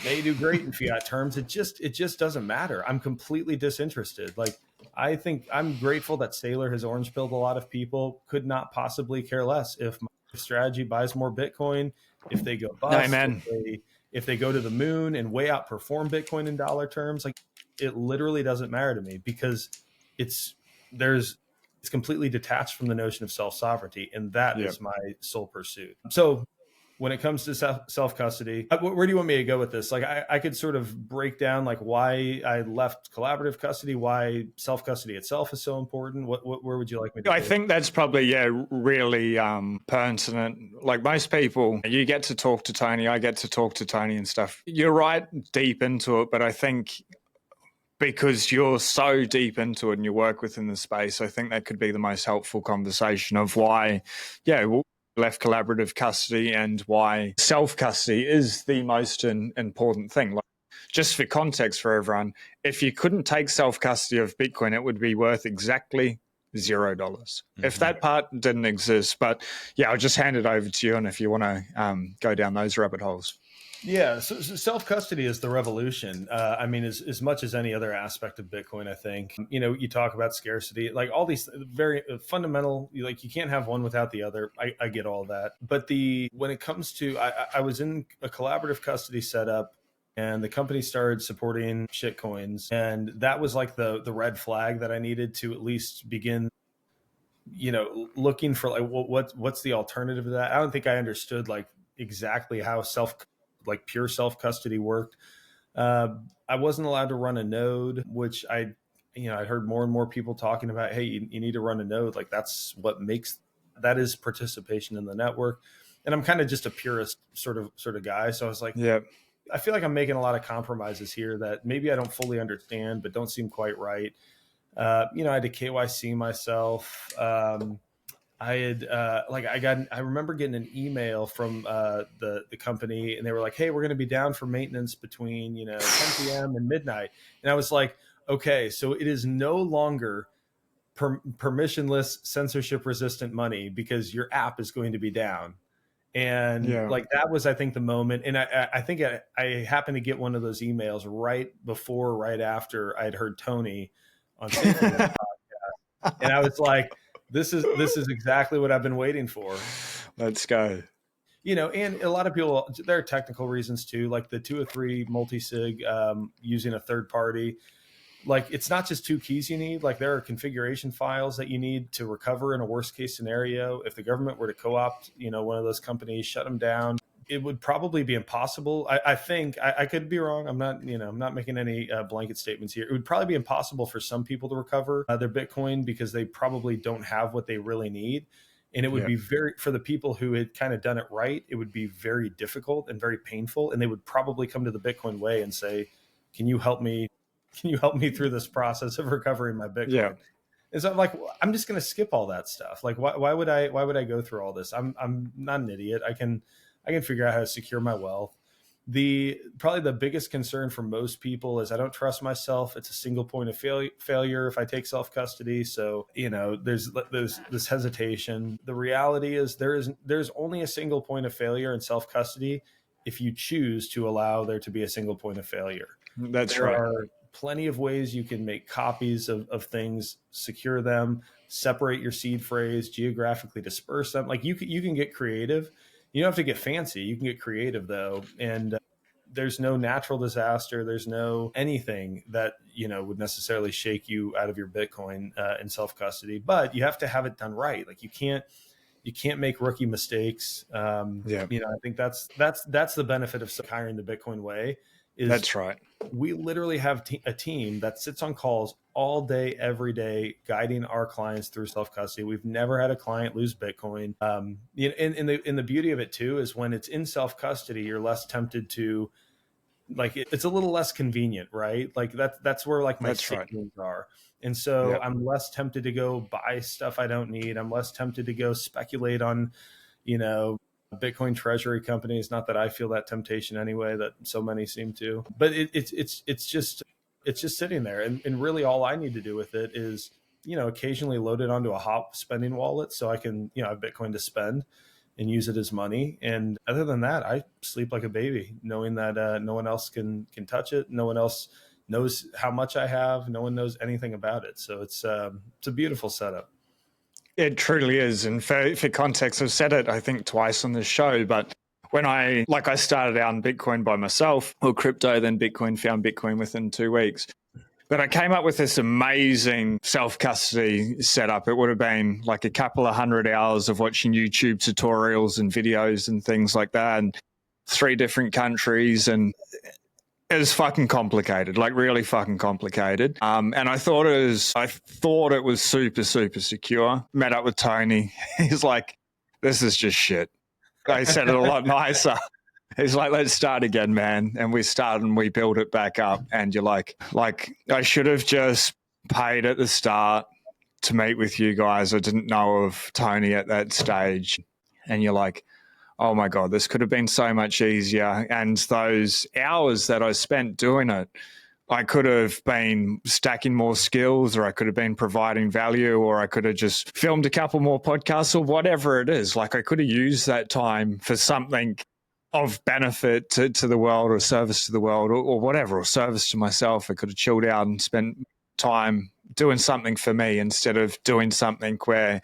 Speaker 1: may do great in fiat terms, it just doesn't matter. I'm completely disinterested. Like, I think I'm grateful that Saylor has orange pilled a lot of people. Could not possibly care less if my strategy buys more Bitcoin, if they go bust,
Speaker 2: amen.
Speaker 1: if they go to the moon and way outperform Bitcoin in dollar terms. Like, it literally doesn't matter to me, because it's there's it's completely detached from the notion of self sovereignty, and that
Speaker 2: Yeah.
Speaker 1: is my sole pursuit. So when it comes to self custody, where do you want me to go with this? Like, I could sort of break down like why I left collaborative custody, why self custody itself is so important. Where would you like me to
Speaker 2: I
Speaker 1: take?
Speaker 2: think that's probably really pertinent. Like most people, you get to talk to Tony, I get to talk to Tony and stuff. You're right deep into it, but I think because you're so deep into it and you work within the space, I think that could be the most helpful conversation of why, left collaborative custody and why self custody is the most important thing. Like, just for context for everyone, if you couldn't take self custody of Bitcoin, it would be worth exactly $0. Mm-hmm. If that part didn't exist. But yeah, I'll just hand it over to you. And if you want to go down those rabbit holes.
Speaker 1: Yeah, so self custody is the revolution. I mean, as much as any other aspect of Bitcoin, I think. You talk about scarcity, like all these very fundamental. Like, you can't have one without the other. I get all that, but when it comes to, I was in a collaborative custody setup, and the company started supporting shitcoins, and that was like the red flag that I needed to at least begin looking for, like, what's the alternative to that. I don't think I understood like exactly how pure self custody worked. I wasn't allowed to run a node, which I heard more and more people talking about. Hey, you need to run a node. Like, that is participation in the network. And I'm kind of just a purist sort of guy. So I was like,
Speaker 2: yeah,
Speaker 1: I feel like I'm making a lot of compromises here that maybe I don't fully understand, but don't seem quite right. I had to KYC myself. I had I remember getting an email from the company, and they were like, hey, we're going to be down for maintenance between 10 p.m. and midnight. And I was like, okay, so it is no longer permissionless, censorship resistant money, because your app is going to be down. And like, that was, I think, the moment. And I think I happened to get one of those emails right after I'd heard Tony on Safety podcast, and I was like, this is exactly what I've been waiting for.
Speaker 2: Let's go.
Speaker 1: And a lot of people, there are technical reasons too, like the 203 multi-sig, using a third party. Like, it's not just two keys you need. Like, there are configuration files that you need to recover in a worst case scenario. If the government were to co-opt, one of those companies, shut them down, it would probably be impossible. I think I could be wrong. I'm not making any blanket statements here. It would probably be impossible for some people to recover their Bitcoin, because they probably don't have what they really need. And it would be for the people who had kind of done it right, it would be very difficult and very painful. And they would probably come to the Bitcoin way and say, can you help me through this process of recovering my Bitcoin?
Speaker 2: Yeah.
Speaker 1: And so I'm like, I'm just going to skip all that stuff. Like, why would I go through all this? I'm not an idiot. I can figure out how to secure my wealth. Probably the biggest concern for most people is I don't trust myself. It's a single point of failure if I take self custody. So, there's this hesitation. The reality is there's only a single point of failure in self custody, if you choose to allow there to be a single point of failure.
Speaker 2: That's
Speaker 1: There
Speaker 2: right.
Speaker 1: are plenty of ways you can make copies of things, secure them, separate your seed phrase, geographically disperse them. Like you can get creative. You don't have to get fancy. You can get creative though, and there's no natural disaster. There's no anything that would necessarily shake you out of your Bitcoin in self custody. But you have to have it done right. Like you can't make rookie mistakes.
Speaker 2: Yeah,
Speaker 1: I think that's the benefit of hiring the Bitcoin way. Is
Speaker 2: that's right.
Speaker 1: we literally have a team that sits on calls all day, every day, guiding our clients through self custody. We've never had a client lose Bitcoin. And the beauty of it too is when it's in self custody, you're less tempted to it's a little less convenient, right? Like that's where like my
Speaker 2: That's right.
Speaker 1: savings are. And so
Speaker 2: Yep.
Speaker 1: I'm less tempted to go buy stuff I don't need. I'm less tempted to go speculate on, Bitcoin treasury companies. Not that I feel that temptation anyway, that so many seem to. But it's just sitting there, and really all I need to do with it is occasionally load it onto a hot spending wallet so I can have Bitcoin to spend and use it as money. And other than that, I sleep like a baby, knowing that no one else can touch it. No one else knows how much I have. No one knows anything about it. So it's a beautiful setup.
Speaker 2: It truly is. And for context, I've said it, I think, twice on this show, but when I started out in Bitcoin by myself, or crypto, then Bitcoin, found Bitcoin within 2 weeks. But I came up with this amazing self-custody setup. It would have been like a couple of 100 hours of watching YouTube tutorials and videos and things like that, and 3 different countries. And it was fucking complicated, like really fucking complicated. And I thought it was super, super secure. Met up with Tony. He's like, this is just shit. I said it a lot nicer. He's like, let's start again, man. And we start and we build it back up. And you're like, I should have just paid at the start to meet with you guys. I didn't know of Tony at that stage. And you're like, oh my God, this could have been so much easier. And those hours that I spent doing it, I could have been stacking more skills, or I could have been providing value, or I could have just filmed a couple more podcasts, or whatever it is. Like I could have used that time for something of benefit to the world, or service to the world, or whatever, or service to myself. I could have chilled out and spent time doing something for me instead of doing something where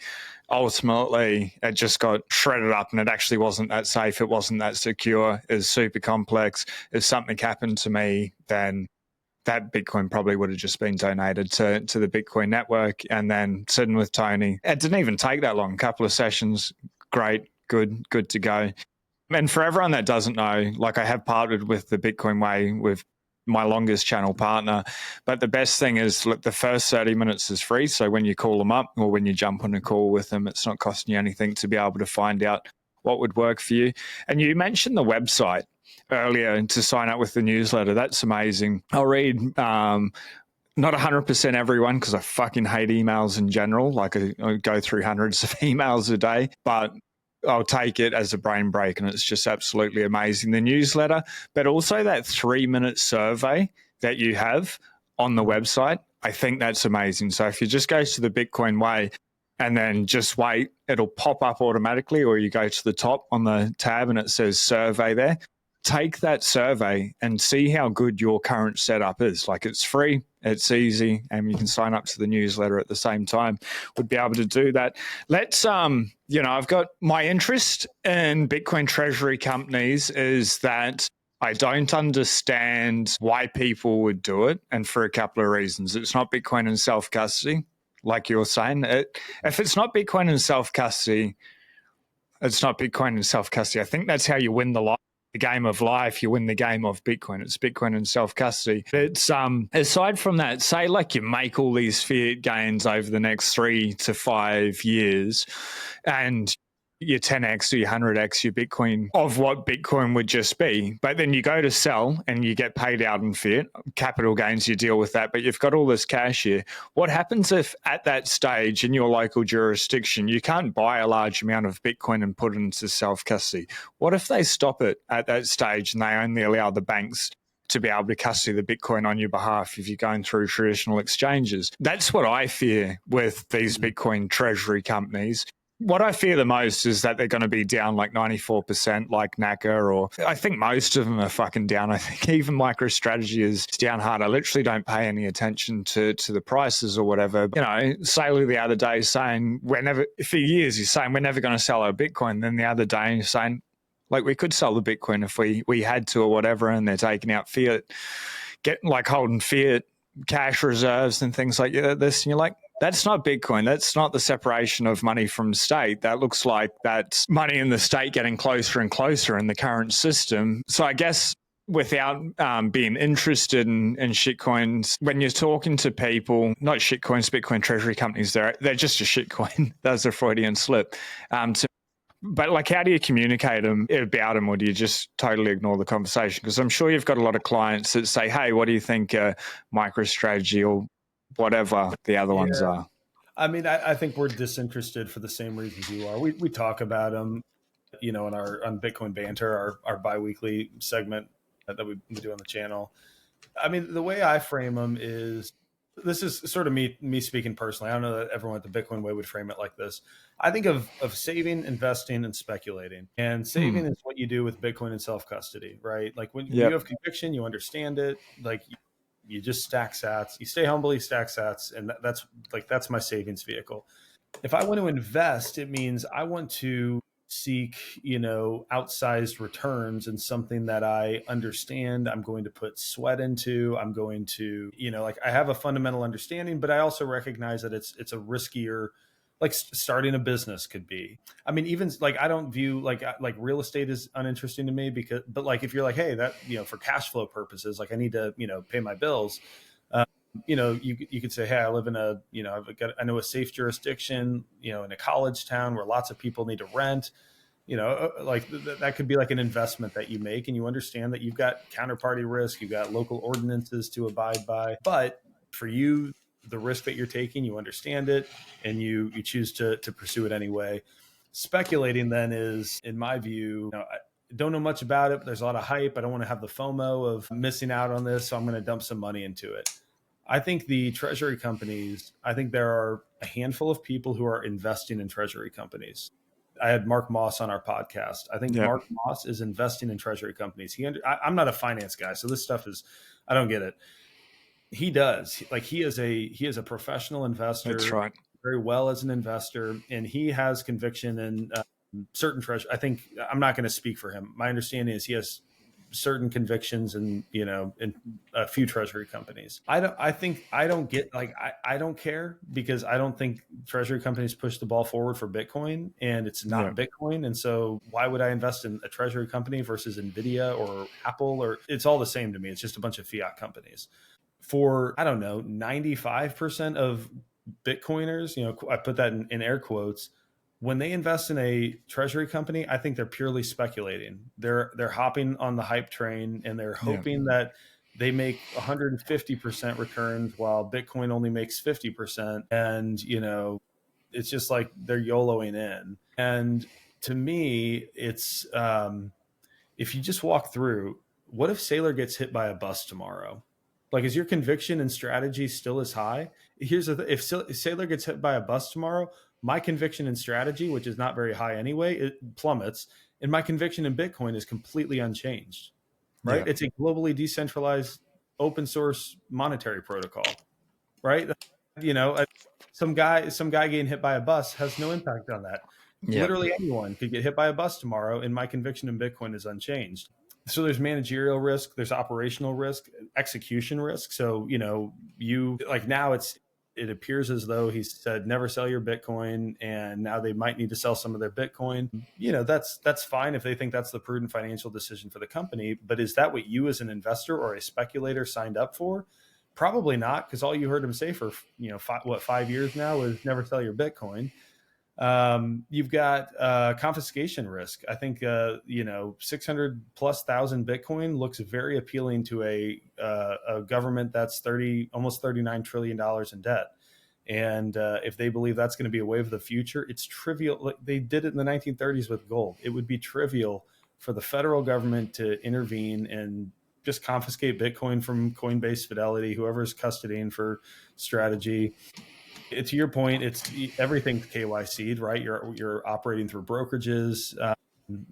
Speaker 2: ultimately it just got shredded up and it actually wasn't that safe. It wasn't that secure. It was super complex. If something happened to me, then that Bitcoin probably would have just been donated to the Bitcoin network. And then sitting with Tony, it didn't even take that long. A couple of sessions, great, good to go. And for everyone that doesn't know, like I have partnered with the Bitcoin Way with my longest channel partner. But the best thing is, look, the first 30 minutes is free. So when you call them up or when you jump on a call with them, it's not costing you anything to be able to find out what would work for you. And you mentioned the website earlier to sign up with the newsletter. That's amazing. I'll read not 100% everyone because I fucking hate emails in general. Like I go through hundreds of emails a day, but I'll take it as a brain break, and it's just absolutely amazing. The newsletter, but also that 3-minute survey that you have on the website, I think that's amazing. So if you just go to the Bitcoin Way and then just wait, it'll pop up automatically, or you go to the top on the tab and it says survey there. Take that survey and see how good your current setup is. Like it's free, it's easy, and you can sign up to the newsletter at the same time. Would be able to do that. Let's, I've got my interest in Bitcoin treasury companies is that I don't understand why people would do it, and for a couple of reasons. It's not Bitcoin and self-custody, like you were saying. If it's not Bitcoin and self-custody, it's not Bitcoin and self-custody. I think that's how you win the game of life. You win the game of Bitcoin. It's Bitcoin and self-custody. It's aside from that, say like you make all these fiat gains over the next 3 to 5 years, and your 10x or your 100x your Bitcoin of what Bitcoin would just be. But then you go to sell and you get paid out in fiat, capital gains, you deal with that, but you've got all this cash here. What happens if at that stage in your local jurisdiction, you can't buy a large amount of Bitcoin and put it into self-custody? What if they stop it at that stage and they only allow the banks to be able to custody the Bitcoin on your behalf if you're going through traditional exchanges? That's what I fear with these Bitcoin treasury companies. What I fear the most is that they're going to be down like 94% like NACA, or I think most of them are fucking down. I think even MicroStrategy is down hard. I literally don't pay any attention to the prices or whatever. You know, Saylor the other day saying, for years, he's saying we're never going to sell our Bitcoin. Then the other day he's saying, like, we could sell the Bitcoin if we had to or whatever, and they're taking out fiat, holding fiat cash reserves and things like this. And you're like, that's not Bitcoin. That's not the separation of money from state. That looks like that's money in the state getting closer and closer in the current system. So I guess without being interested in shitcoins, when you're talking to people, not shitcoins, Bitcoin treasury companies, they're just a shitcoin. That's a Freudian slip. But like, how do you communicate about them, or do you just totally ignore the conversation? Because I'm sure you've got a lot of clients that say, hey, what do you think MicroStrategy or whatever the other ones are?
Speaker 1: I mean, I think we're disinterested for the same reasons you are. We talk about them, you know, on Bitcoin Banter, our biweekly segment that we do on the channel. I mean, the way I frame them is, this is sort of me speaking personally. I don't know that everyone at the Bitcoin way would frame it like this. I think of saving, investing, and speculating. And saving is what you do with Bitcoin and self custody, right? Like when you have conviction, you understand it. Like you just stack sats, you stay humble, you stack sats, and that's my savings vehicle. If I want to invest, it means I want to seek, you know, outsized returns in something that I understand, I'm going to put sweat into, I'm going to, you know, like, I have a fundamental understanding, but I also recognize that it's a riskier, like starting a business could be. I mean, even like, I don't view like real estate is uninteresting to me, but like, if you're like, hey, that, you know, for cash flow purposes, like I need to, you know, pay my bills, you know, you could say, hey, I live in a, you know, I know a safe jurisdiction, you know, in a college town where lots of people need to rent, you know, like that could be like an investment that you make, and you understand that you've got counterparty risk, you've got local ordinances to abide by, but for you, the risk that you're taking, you understand it, and you choose to pursue it anyway. Speculating then is, in my view, you know, I don't know much about it, but there's a lot of hype. I don't want to have the FOMO of missing out on this, so I'm going to dump some money into it. I think the treasury companies, I think there are a handful of people who are investing in treasury companies. I had Mark Moss on our podcast. I think Mark Moss is investing in treasury companies. I'm not a finance guy, so this stuff is, I don't get it. He does. Like, he is a professional investor.
Speaker 2: That's right.
Speaker 1: Very well as an investor, and he has conviction in certain treasury. I think, I'm not going to speak for him. My understanding is he has certain convictions and, you know, in a few treasury companies. I don't care, because I don't think treasury companies push the ball forward for Bitcoin, and it's not Bitcoin. And so why would I invest in a treasury company versus Nvidia or Apple? Or it's all the same to me. It's just a bunch of fiat companies. For, I don't know, 95% of Bitcoiners, you know, I put that in air quotes, when they invest in a treasury company, I think they're purely speculating. They're hopping on the hype train, and they're hoping that they make 150% returns while Bitcoin only makes 50%. And, you know, it's just like they're YOLOing in. And to me, it's, if you just walk through, what if Saylor gets hit by a bus tomorrow? Like, is your conviction and strategy still as high? Here's the if Saylor gets hit by a bus tomorrow, my conviction and strategy, which is not very high anyway, it plummets, and my conviction in Bitcoin is completely unchanged. Right? It's a globally decentralized, open source monetary protocol. Right? You know, some guy getting hit by a bus has no impact on that. Literally anyone could get hit by a bus tomorrow, and my conviction in Bitcoin is unchanged. So there's managerial risk, there's operational risk, execution risk. So, you know, you like, now it appears as though he said never sell your Bitcoin, and now they might need to sell some of their Bitcoin. You know, that's fine if they think that's the prudent financial decision for the company, but is that what you as an investor or a speculator signed up for? Probably not, because all you heard him say for, you know, 5 years now is never sell your Bitcoin. You've got confiscation risk. I think, you know, 600 plus thousand Bitcoin looks very appealing to a government that's almost $39 trillion in debt. And if they believe that's going to be a wave of the future, it's trivial. They did it in the 1930s with gold. It would be trivial for the federal government to intervene and just confiscate Bitcoin from Coinbase, Fidelity, whoever's custodying for Strategy. To your point, it's everything's KYC'd, right? You're operating through brokerages.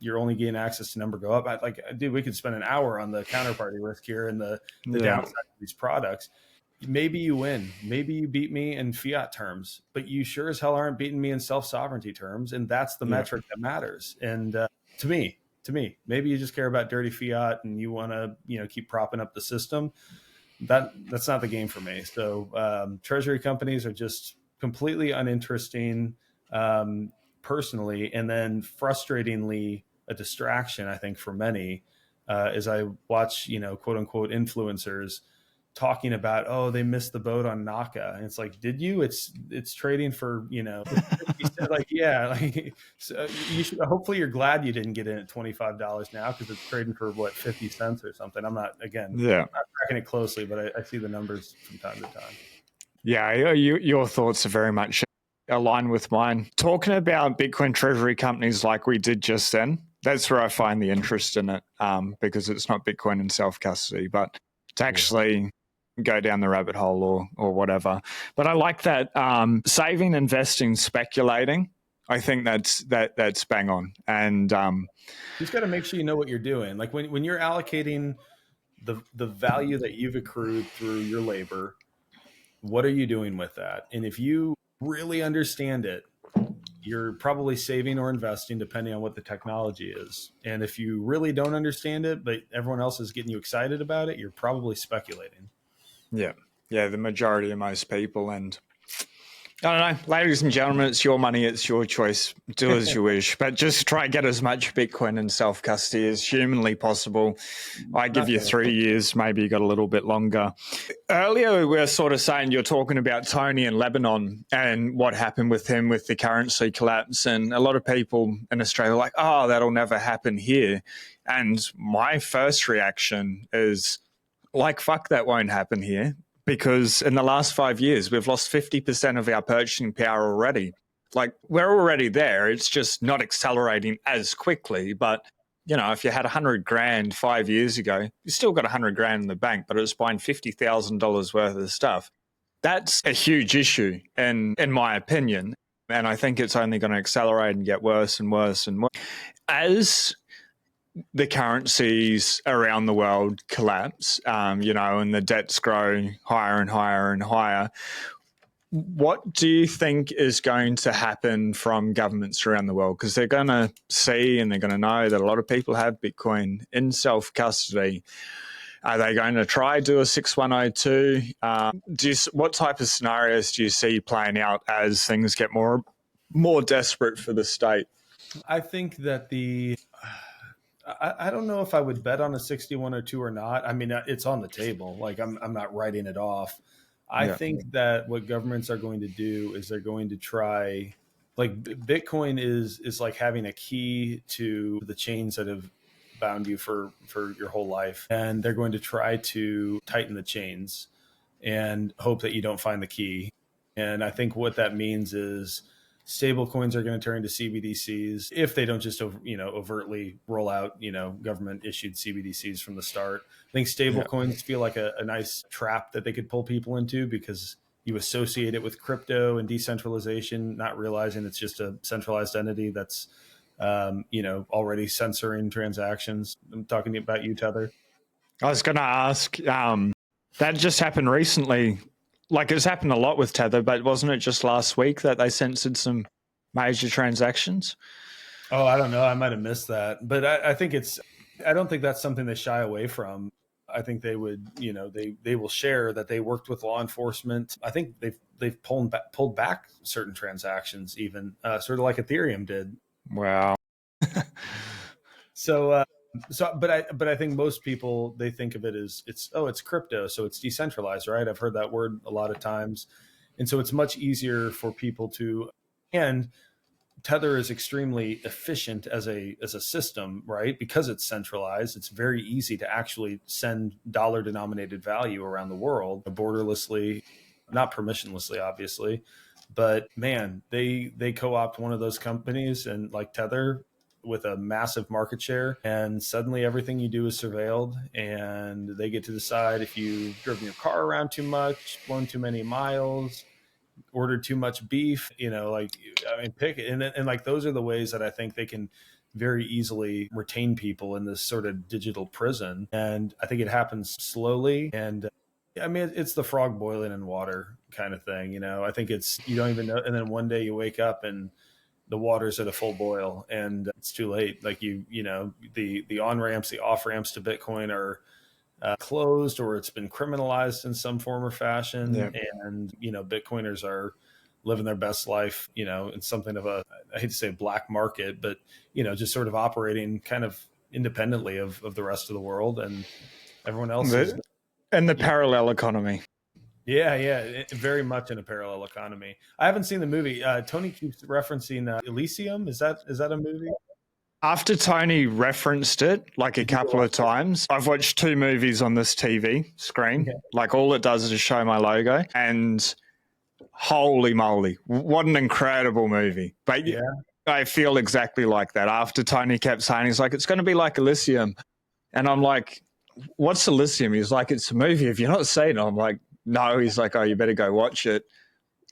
Speaker 1: You're only getting access to number go up. Like, dude, we could spend an hour on the counterparty risk here and the
Speaker 2: Yeah.
Speaker 1: downside of these products. Maybe you win. Maybe you beat me in fiat terms, but you sure as hell aren't beating me in self sovereignty terms, and that's the
Speaker 2: Yeah.
Speaker 1: metric that matters. And to me, maybe you just care about dirty fiat and you want to, keep propping up the system. That's not the game for me. So treasury companies are just completely uninteresting, personally, and then frustratingly a distraction, I think, for many, as I watch, quote unquote influencers talking about, oh, they missed the boat on Naka, and it's like, did you? It's trading for, like, yeah, like, so you should, hopefully you're glad you didn't get in at $25 now, because it's trading for what, 50 cents or something. I'm not, again,
Speaker 2: Yeah.
Speaker 1: not tracking it closely, but I see the numbers from time to time.
Speaker 2: Yeah, your thoughts are very much aligned with mine. Talking about Bitcoin treasury companies like we did just then, that's where I find the interest in it, because it's not Bitcoin and self custody, but to actually go down the rabbit hole or whatever. But I like that, saving, investing, speculating. I think that's bang on. And
Speaker 1: You just got to make sure you know what you're doing. Like when you're allocating the value that you've accrued through your labor, what are you doing with that? And if you really understand it, you're probably saving or investing depending on what the technology is. And if you really don't understand it, but everyone else is getting you excited about it, you're probably speculating.
Speaker 2: yeah, the majority of most people. And I don't know, ladies and gentlemen, it's your money, it's your choice. Do as you wish, but just try and get as much Bitcoin and self custody as humanly possible. I give you 3 years, maybe you got a little bit longer. Earlier, we were sort of saying you're talking about Tony in Lebanon and what happened with him with the currency collapse. And a lot of people in Australia are like, oh, that'll never happen here. And my first reaction is like, fuck, that won't happen here. Because in the last 5 years, we've lost 50% of our purchasing power already. Like, we're already there. It's just not accelerating as quickly. But, if you had 100 grand 5 years ago, you still got 100 grand in the bank, but it was buying $50,000 worth of stuff. That's a huge issue, in my opinion. And I think it's only going to accelerate and get worse and worse and worse. As the currencies around the world collapse, and the debts grow higher and higher and higher, what do you think is going to happen from governments around the world? Because they're going to see and they're going to know that a lot of people have Bitcoin in self-custody. Are they going to try do a 6102? What type of scenarios do you see playing out as things get more desperate for the state?
Speaker 1: I think that I don't know if I would bet on a 6102 or not. I mean, it's on the table. Like, I'm not writing it off. I think that what governments are going to do is they're going to try, like, Bitcoin is like having a key to the chains that have bound you for your whole life. And they're going to try to tighten the chains and hope that you don't find the key. And I think what that means is stable coins are going to turn into CBDCs if they don't just overtly roll out government issued CBDCs from the start. I think stable coins feel like a nice trap that they could pull people into, because you associate it with crypto and decentralization, not realizing it's just a centralized entity that's already censoring transactions. I'm talking about you, Tether.
Speaker 2: I was going to ask, that just happened recently. Like, it's happened a lot with Tether, but wasn't it just last week that they censored some major transactions?
Speaker 1: Oh, I don't know. I might have missed that, but I think I don't think that's something they shy away from. I think they would, they will share that they worked with law enforcement. I think they've pulled back certain transactions, even sort of like Ethereum did.
Speaker 2: Wow.
Speaker 1: But I think most people, they think of it as it's crypto, so it's decentralized, right? I've heard that word a lot of times, and so it's much easier for people to. And Tether is extremely efficient as a system, right? Because it's centralized, it's very easy to actually send dollar denominated value around the world borderlessly, not permissionlessly, obviously. But man, they co-opt one of those companies, and like Tether, with a massive market share, and suddenly everything you do is surveilled, and they get to decide if you've driven your car around too much, flown too many miles, ordered too much beef, like, I mean, pick it. And like, those are the ways that I think they can very easily retain people in this sort of digital prison. And I think it happens slowly. And I mean, it's the frog boiling in water kind of thing. I think you don't even know. And then one day you wake up and the water's at a full boil and it's too late. Like the on ramps, the off ramps to Bitcoin are closed, or it's been criminalized in some form or fashion.
Speaker 2: Yeah.
Speaker 1: And, Bitcoiners are living their best life, in something of I hate to say black market, but, just sort of operating kind of independently of the rest of the world, and everyone else is.
Speaker 2: And the parallel economy.
Speaker 1: Yeah, very much in a parallel economy. I haven't seen the movie. Tony keeps referencing Elysium. Is that a movie?
Speaker 2: After Tony referenced it like a couple of times, I've watched 2 movies on this TV screen. Okay. Like, all it does is show my logo, and holy moly, what an incredible movie. But yeah, I feel exactly like that. After Tony kept saying, he's like, it's going to be like Elysium. And I'm like, what's Elysium? He's like, it's a movie. If you're not seen it, I'm like, no. He's like, oh, you better go watch it.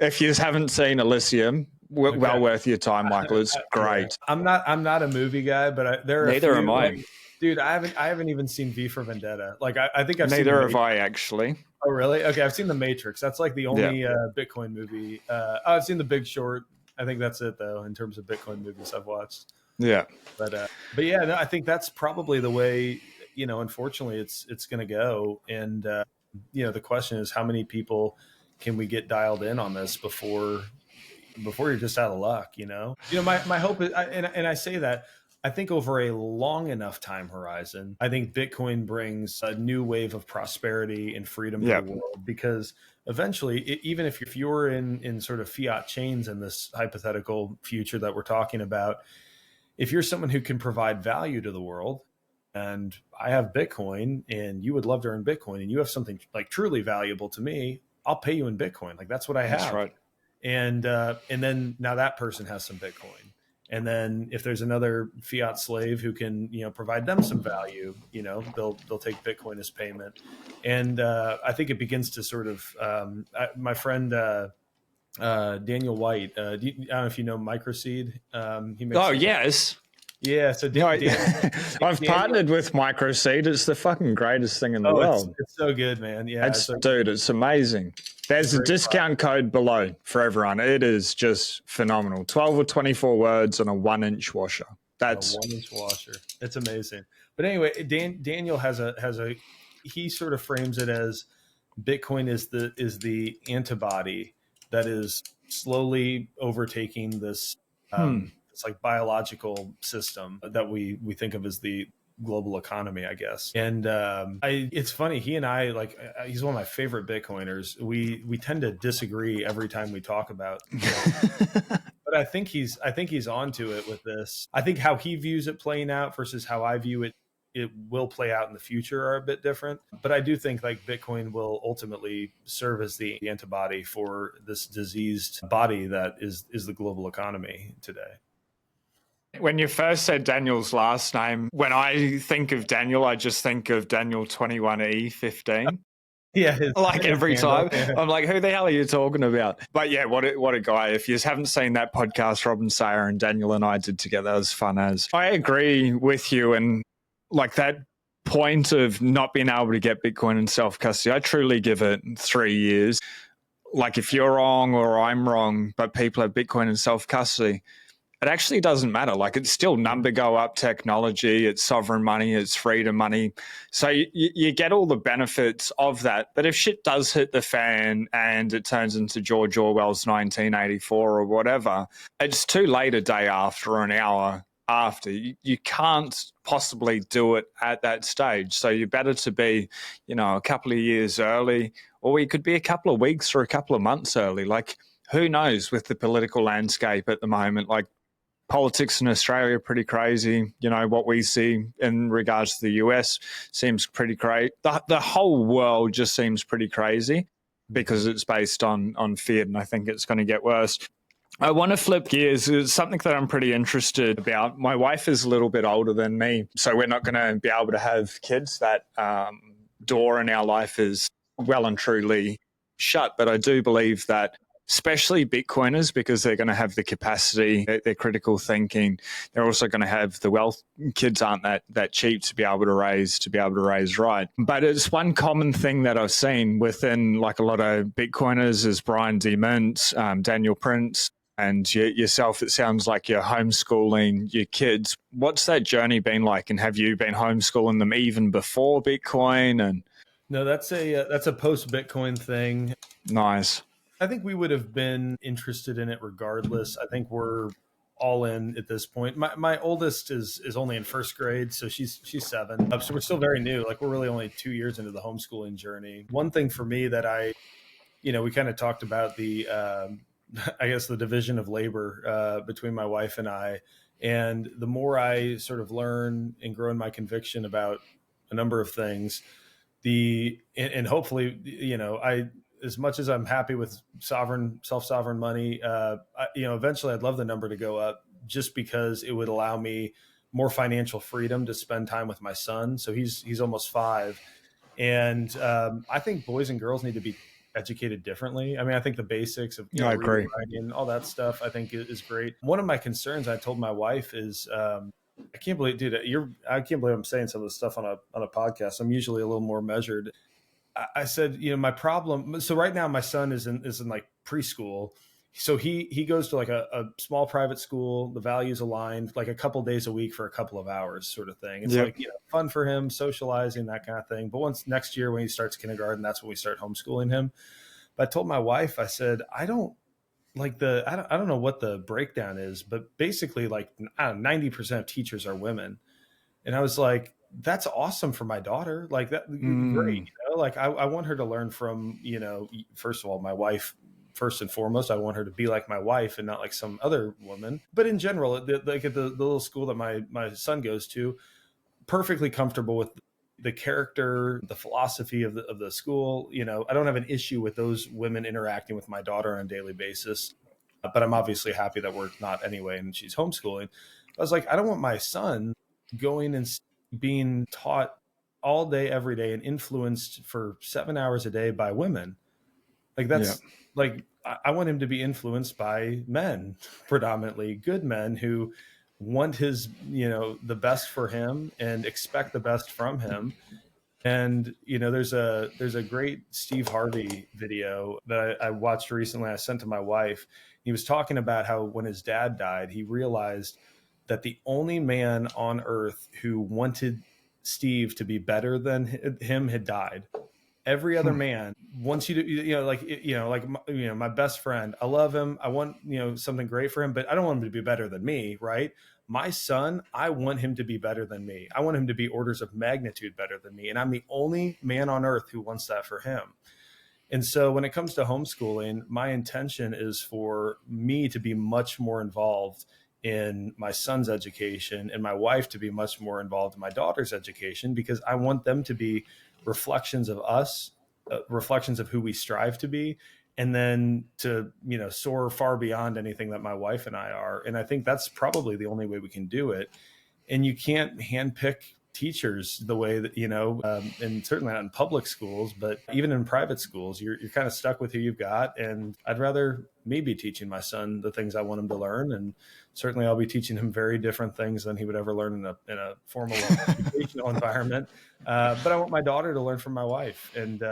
Speaker 2: If you haven't seen Elysium, well worth your time, Michael. It's great.
Speaker 1: I'm not a movie guy, but
Speaker 2: neither am I.
Speaker 1: Dude, I haven't even seen V for Vendetta. Like, I think I've seen.
Speaker 2: Neither have I, actually.
Speaker 1: Oh, really? Okay, I've seen The Matrix. That's like the only Bitcoin movie. I've seen The Big Short. I think that's it, though, in terms of Bitcoin movies I've watched.
Speaker 2: Yeah.
Speaker 1: But yeah, no, I think that's probably the way. Unfortunately, it's going to go. And the question is, how many people can we get dialed in on this before you're just out of luck? My hope is, and I say that, I think over a long enough time horizon, I think Bitcoin brings a new wave of prosperity and freedom to the world, because eventually, even if you're in sort of fiat chains in this hypothetical future that we're talking about, if you're someone who can provide value to the world, and I have Bitcoin and you would love to earn Bitcoin, and you have something like truly valuable to me, I'll pay you in Bitcoin. Like, that's what I have.
Speaker 2: That's right.
Speaker 1: And then now that person has some Bitcoin. And then if there's another fiat slave who can, provide them some value, they'll take Bitcoin as payment. And I think it begins to sort of, my friend, Daniel White, I don't know if you know Microseed.
Speaker 2: Yes.
Speaker 1: Yeah, so
Speaker 2: I've partnered with Microseed. It's the fucking greatest thing in the world.
Speaker 1: It's so good, man. Yeah,
Speaker 2: it's amazing. There's a discount code below for everyone. It is just phenomenal. 12 or 24 words on a 1-inch washer. That's
Speaker 1: a 1-inch washer. It's amazing. But anyway, Daniel has he sort of frames it as Bitcoin is the antibody that is slowly overtaking this. It's like biological system that we think of as the global economy, I guess. And it's funny. He and I, like, he's one of my favorite Bitcoiners. We tend to disagree every time we talk about. But I think he's onto it with this. I think how he views it playing out versus how I view it will play out in the future are a bit different. But I do think like Bitcoin will ultimately serve as the antibody for this diseased body that is the global economy today.
Speaker 2: When you first said Daniel's last name, when I think of Daniel, I just think of Daniel 21E15.
Speaker 1: Yeah,
Speaker 2: like every time. Yeah. I'm like, who the hell are you talking about? But yeah, what a guy. If you haven't seen that podcast Robin Sayer and Daniel and I did together, as fun as. I agree with you, and like that point of not being able to get Bitcoin in self-custody, I truly give it 3 years. Like, if you're wrong or I'm wrong, but people have Bitcoin in self-custody, it actually doesn't matter. Like, it's still number go up technology, it's sovereign money, it's freedom money. So you get all the benefits of that. But if shit does hit the fan and it turns into George Orwell's 1984 or whatever, it's too late a day after or an hour after. You can't possibly do it at that stage. So you're better to be, a couple of years early, or you could be a couple of weeks or a couple of months early. Like, who knows with the political landscape at the moment? Like, politics in Australia are pretty crazy. What we see in regards to the US seems pretty crazy. The whole world just seems pretty crazy because it's based on fear, and I think it's going to get worse. I want to flip gears. It's something that I'm pretty interested about. My wife is a little bit older than me, so we're not going to be able to have kids. That door in our life is well and truly shut, but I do believe that especially Bitcoiners, because they're going to have the capacity, their critical thinking. They're also going to have the wealth. Kids aren't that cheap to be able to raise right. But it's one common thing that I've seen within like a lot of Bitcoiners is Brian D. Mint, Daniel Prince, and yourself. It sounds like you're homeschooling your kids. What's that journey been like? And have you been homeschooling them even before Bitcoin? And
Speaker 1: No, that's a post Bitcoin thing.
Speaker 2: nice.
Speaker 1: I think we would have been interested in it regardless. I think we're all in at this point. My oldest is only in first grade, so she's 7. So we're still very new. Like we're really only 2 years into the homeschooling journey. One thing for me that we kind of talked about the I guess the division of labor between my wife and I, and the more I sort of learn and grow in my conviction about a number of things, and hopefully, I, as much as I'm happy with self-sovereign money, eventually I'd love the number to go up just because it would allow me more financial freedom to spend time with my son. So he's almost 5. And I think boys and girls need to be educated differently. I mean, I think the basics of
Speaker 2: I
Speaker 1: reading,
Speaker 2: agree.
Speaker 1: writing, all that stuff, I think is great. One of my concerns I told my wife is, I can't believe, dude, I can't believe I'm saying some of this stuff on a podcast. I'm usually a little more measured. I said, my problem. So right now, my son is in like preschool. So he goes to like a small private school. The values aligned, like a couple days a week for a couple of hours, sort of thing. It's
Speaker 2: Yep.
Speaker 1: like fun for him, socializing, that kind of thing. But once next year when he starts kindergarten, that's when we start homeschooling him. But I told my wife, I said, I don't I don't know what the breakdown is, but basically like 90% of teachers are women. And I was like, that's awesome for my daughter. Like that, great. Like I want her to learn from, first of all, my wife, first and foremost. I want her to be like my wife and not like some other woman. But in general, like at the little school that my son goes to, perfectly comfortable with the character, the philosophy of the school. I don't have an issue with those women interacting with my daughter on a daily basis. But I'm obviously happy that we're not anyway, and she's homeschooling. I was like, I don't want my son going and being taught all day, every day, and influenced for 7 hours a day by women. Like that's like I want him to be influenced by men, predominantly good men who want his, the best for him and expect the best from him. And there's a great Steve Harvey video that I watched recently. I sent to my wife. He was talking about how when his dad died, he realized that the only man on earth who wanted Steve to be better than him had died. Every other man wants you to, my best friend. I love him. I want, something great for him, but I don't want him to be better than me, right? My son, I want him to be better than me. I want him to be orders of magnitude better than me. And I'm the only man on earth who wants that for him. And so when it comes to homeschooling, my intention is for me to be much more involved in my son's education and my wife to be much more involved in my daughter's education, because I want them to be reflections of us, reflections of who we strive to be, and then to, soar far beyond anything that my wife and I are. And I think that's probably the only way we can do it. And you can't handpick teachers the way that, and certainly not in public schools, but even in private schools, you're kind of stuck with who you've got. And I'd rather me be teaching my son the things I want him to learn. And certainly I'll be teaching him very different things than he would ever learn in a formal educational environment. But I want my daughter to learn from my wife. And,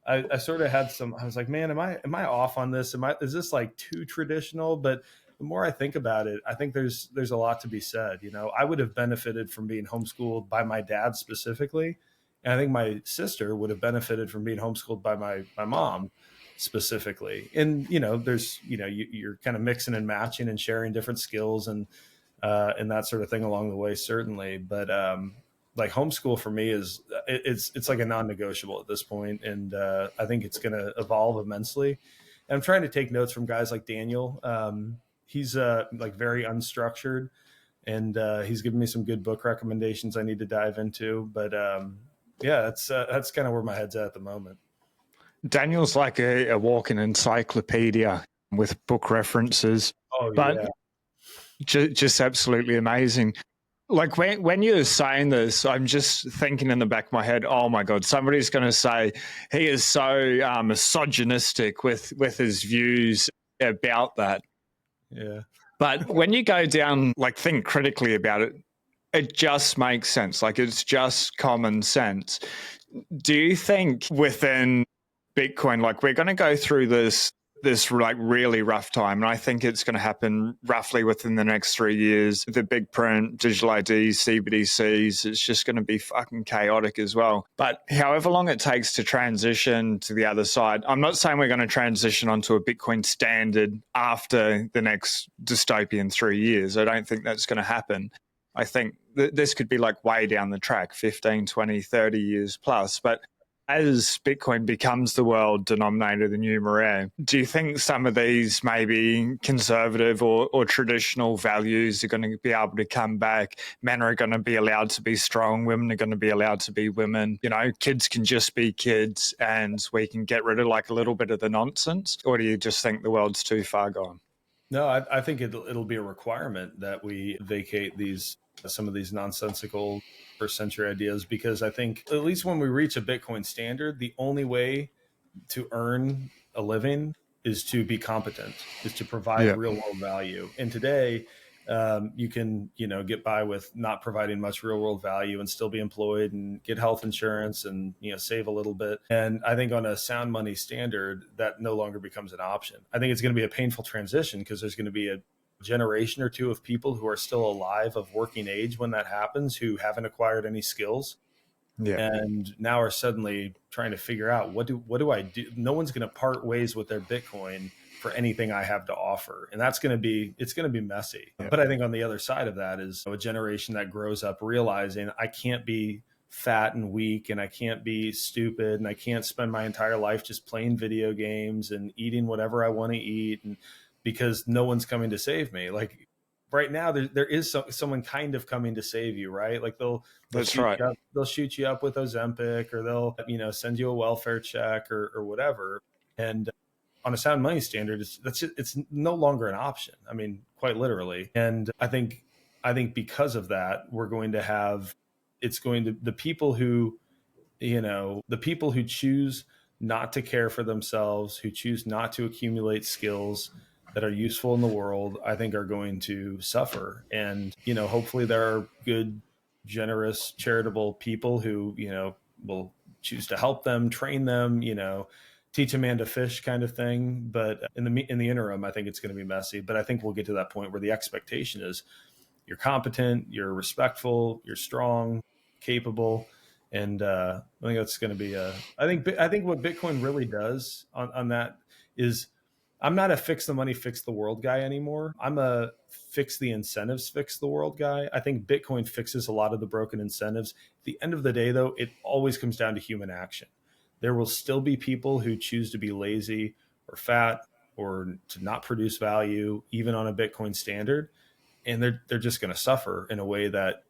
Speaker 1: I sort of had I was like, man, am I off on this? Is this like too traditional? But the more I think about it, I think there's a lot to be said. I would have benefited from being homeschooled by my dad specifically. And I think my sister would have benefited from being homeschooled by my mom specifically. And, there's, you're kind of mixing and matching and sharing different skills and that sort of thing along the way, certainly. But, like homeschool for me it's like a non-negotiable at this point. And I think it's going to evolve immensely. And I'm trying to take notes from guys like Daniel. He's like very unstructured, and he's given me some good book recommendations I need to dive into. But yeah, that's kind of where my head's at the moment.
Speaker 2: Daniel's like a walking encyclopedia with book references.
Speaker 1: Oh
Speaker 2: but
Speaker 1: yeah,
Speaker 2: just absolutely amazing. like when you're saying this, I'm just thinking in the back of my head, oh my God, somebody's going to say he is so misogynistic with his views about that.
Speaker 1: Yeah.
Speaker 2: But when you go down, like think critically about it, it just makes sense. Like it's just common sense. Do you think within Bitcoin, like we're going to go through this like really rough time, and I think it's going to happen roughly within the next 3 years. The big print, digital IDs, CBDCs, it's just going to be fucking chaotic as well. But however long it takes to transition to the other side, I'm not saying we're going to transition onto a Bitcoin standard after the next dystopian 3 years. I don't think that's going to happen. I think this could be like way down the track, 15, 20, 30 years plus. But as Bitcoin becomes the world denominator, the numeraire, do you think some of these maybe conservative or traditional values are going to be able to come back? Men are going to be allowed to be strong. Women are going to be allowed to be women. You know, kids can just be kids, and we can get rid of like a little bit of the nonsense? Or do you just think the world's too far gone?
Speaker 1: No, I think it'll be a requirement that we vacate some of these nonsensical first century ideas, because I think at least when we reach a Bitcoin standard, the only way to earn a living is to be competent, is to provide
Speaker 2: Yeah.
Speaker 1: real world value. And today, you can get by with not providing much real world value and still be employed and get health insurance and save a little bit. And I think on a sound money standard, that no longer becomes an option. I think it's going to be a painful transition, because there's going to be a generation or two of people who are still alive of working age when that happens, who haven't acquired any skills,
Speaker 2: Yeah.
Speaker 1: and now are suddenly trying to figure out what do I do. No one's going to part ways with their Bitcoin for anything I have to offer, and it's going to be messy.
Speaker 2: Yeah.
Speaker 1: But I think on the other side of that is a generation that grows up realizing I can't be fat and weak, and I can't be stupid, and I can't spend my entire life just playing video games and eating whatever I want to eat, and because no one's coming to save me. Like right now, there is someone kind of coming to save you, right? Like they'll
Speaker 2: That's
Speaker 1: shoot
Speaker 2: right.
Speaker 1: you up, they'll shoot you up with Ozempic, or they'll send you a welfare check or whatever. And on a sound money standard, it's no longer an option. I mean, quite literally. And I think because of that, we're going to have the people who the people who choose not to care for themselves, who choose not to accumulate skills that are useful in the world, I think are going to suffer. And, hopefully there are good, generous, charitable people who, will choose to help them, train them, teach a man to fish kind of thing. But in the interim, I think it's going to be messy. But I think we'll get to that point where the expectation is you're competent, you're respectful, you're strong, capable. And I think that's going to be I think what Bitcoin really does on that is, I'm not a fix the money, fix the world guy anymore. I'm a fix the incentives, fix the world guy. I think Bitcoin fixes a lot of the broken incentives. At the end of the day, though, it always comes down to human action. There will still be people who choose to be lazy or fat or to not produce value, even on a Bitcoin standard. And they're just going to suffer in a way that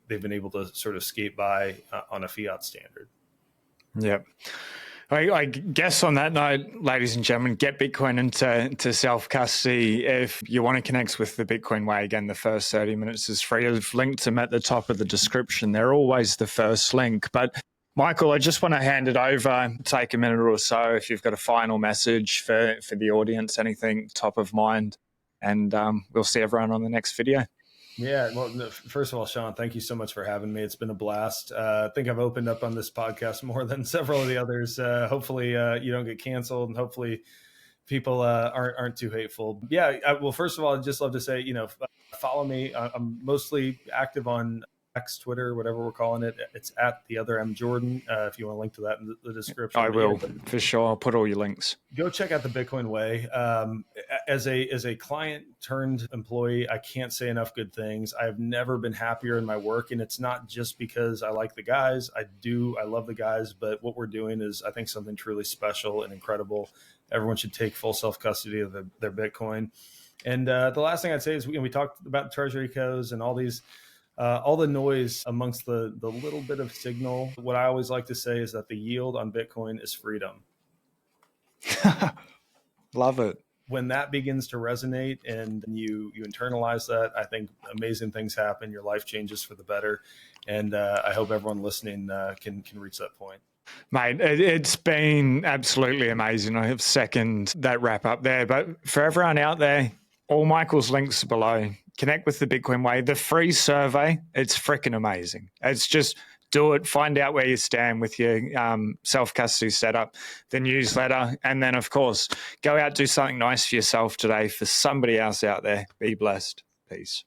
Speaker 1: they've been able to sort of skate by on a fiat standard.
Speaker 2: Yep. I guess on that note, ladies and gentlemen, get Bitcoin into self-custody. If you want to connect with the Bitcoin way, again, the first 30 minutes is free. I've linked them at the top of the description. They're always the first link. But Michael, I just want to hand it over, take a minute or so if you've got a final message for the audience, anything top of mind, and we'll see everyone on the next video.
Speaker 1: Yeah, well, first of all, Sean, thank you so much for having me. It's been a blast. I think I've opened up on this podcast more than several of the others. Hopefully, you don't get canceled, and hopefully, people aren't too hateful. Yeah, well, first of all, I'd just love to say, follow me. I'm mostly active on X, Twitter, whatever we're calling it. It's at the other M Jordan. If you want to link to that in the description,
Speaker 2: I will for sure. I'll put all your links.
Speaker 1: Go check out the Bitcoin Way. As a client turned employee, I can't say enough good things. I've never been happier in my work, and it's not just because I like the guys. I love the guys, but what we're doing is, I think, something truly special and incredible. Everyone should take full self custody of their Bitcoin. And the last thing I'd say is, we talked about treasury codes and all the noise amongst the little bit of signal. What I always like to say is that the yield on Bitcoin is freedom.
Speaker 2: Love it.
Speaker 1: when that begins to resonate and you internalize that, I think amazing things happen. Your life changes for the better. And I hope everyone listening can reach that point.
Speaker 2: Mate, it's been absolutely amazing. I have second that wrap up there. But for everyone out there, all Michael's links are below. Connect with the Bitcoin Way. The free survey, it's freaking amazing. It's just do it, find out where you stand with your self-custody setup, the newsletter, and then, of course, go out, do something nice for yourself today, for somebody else out there. Be blessed. Peace.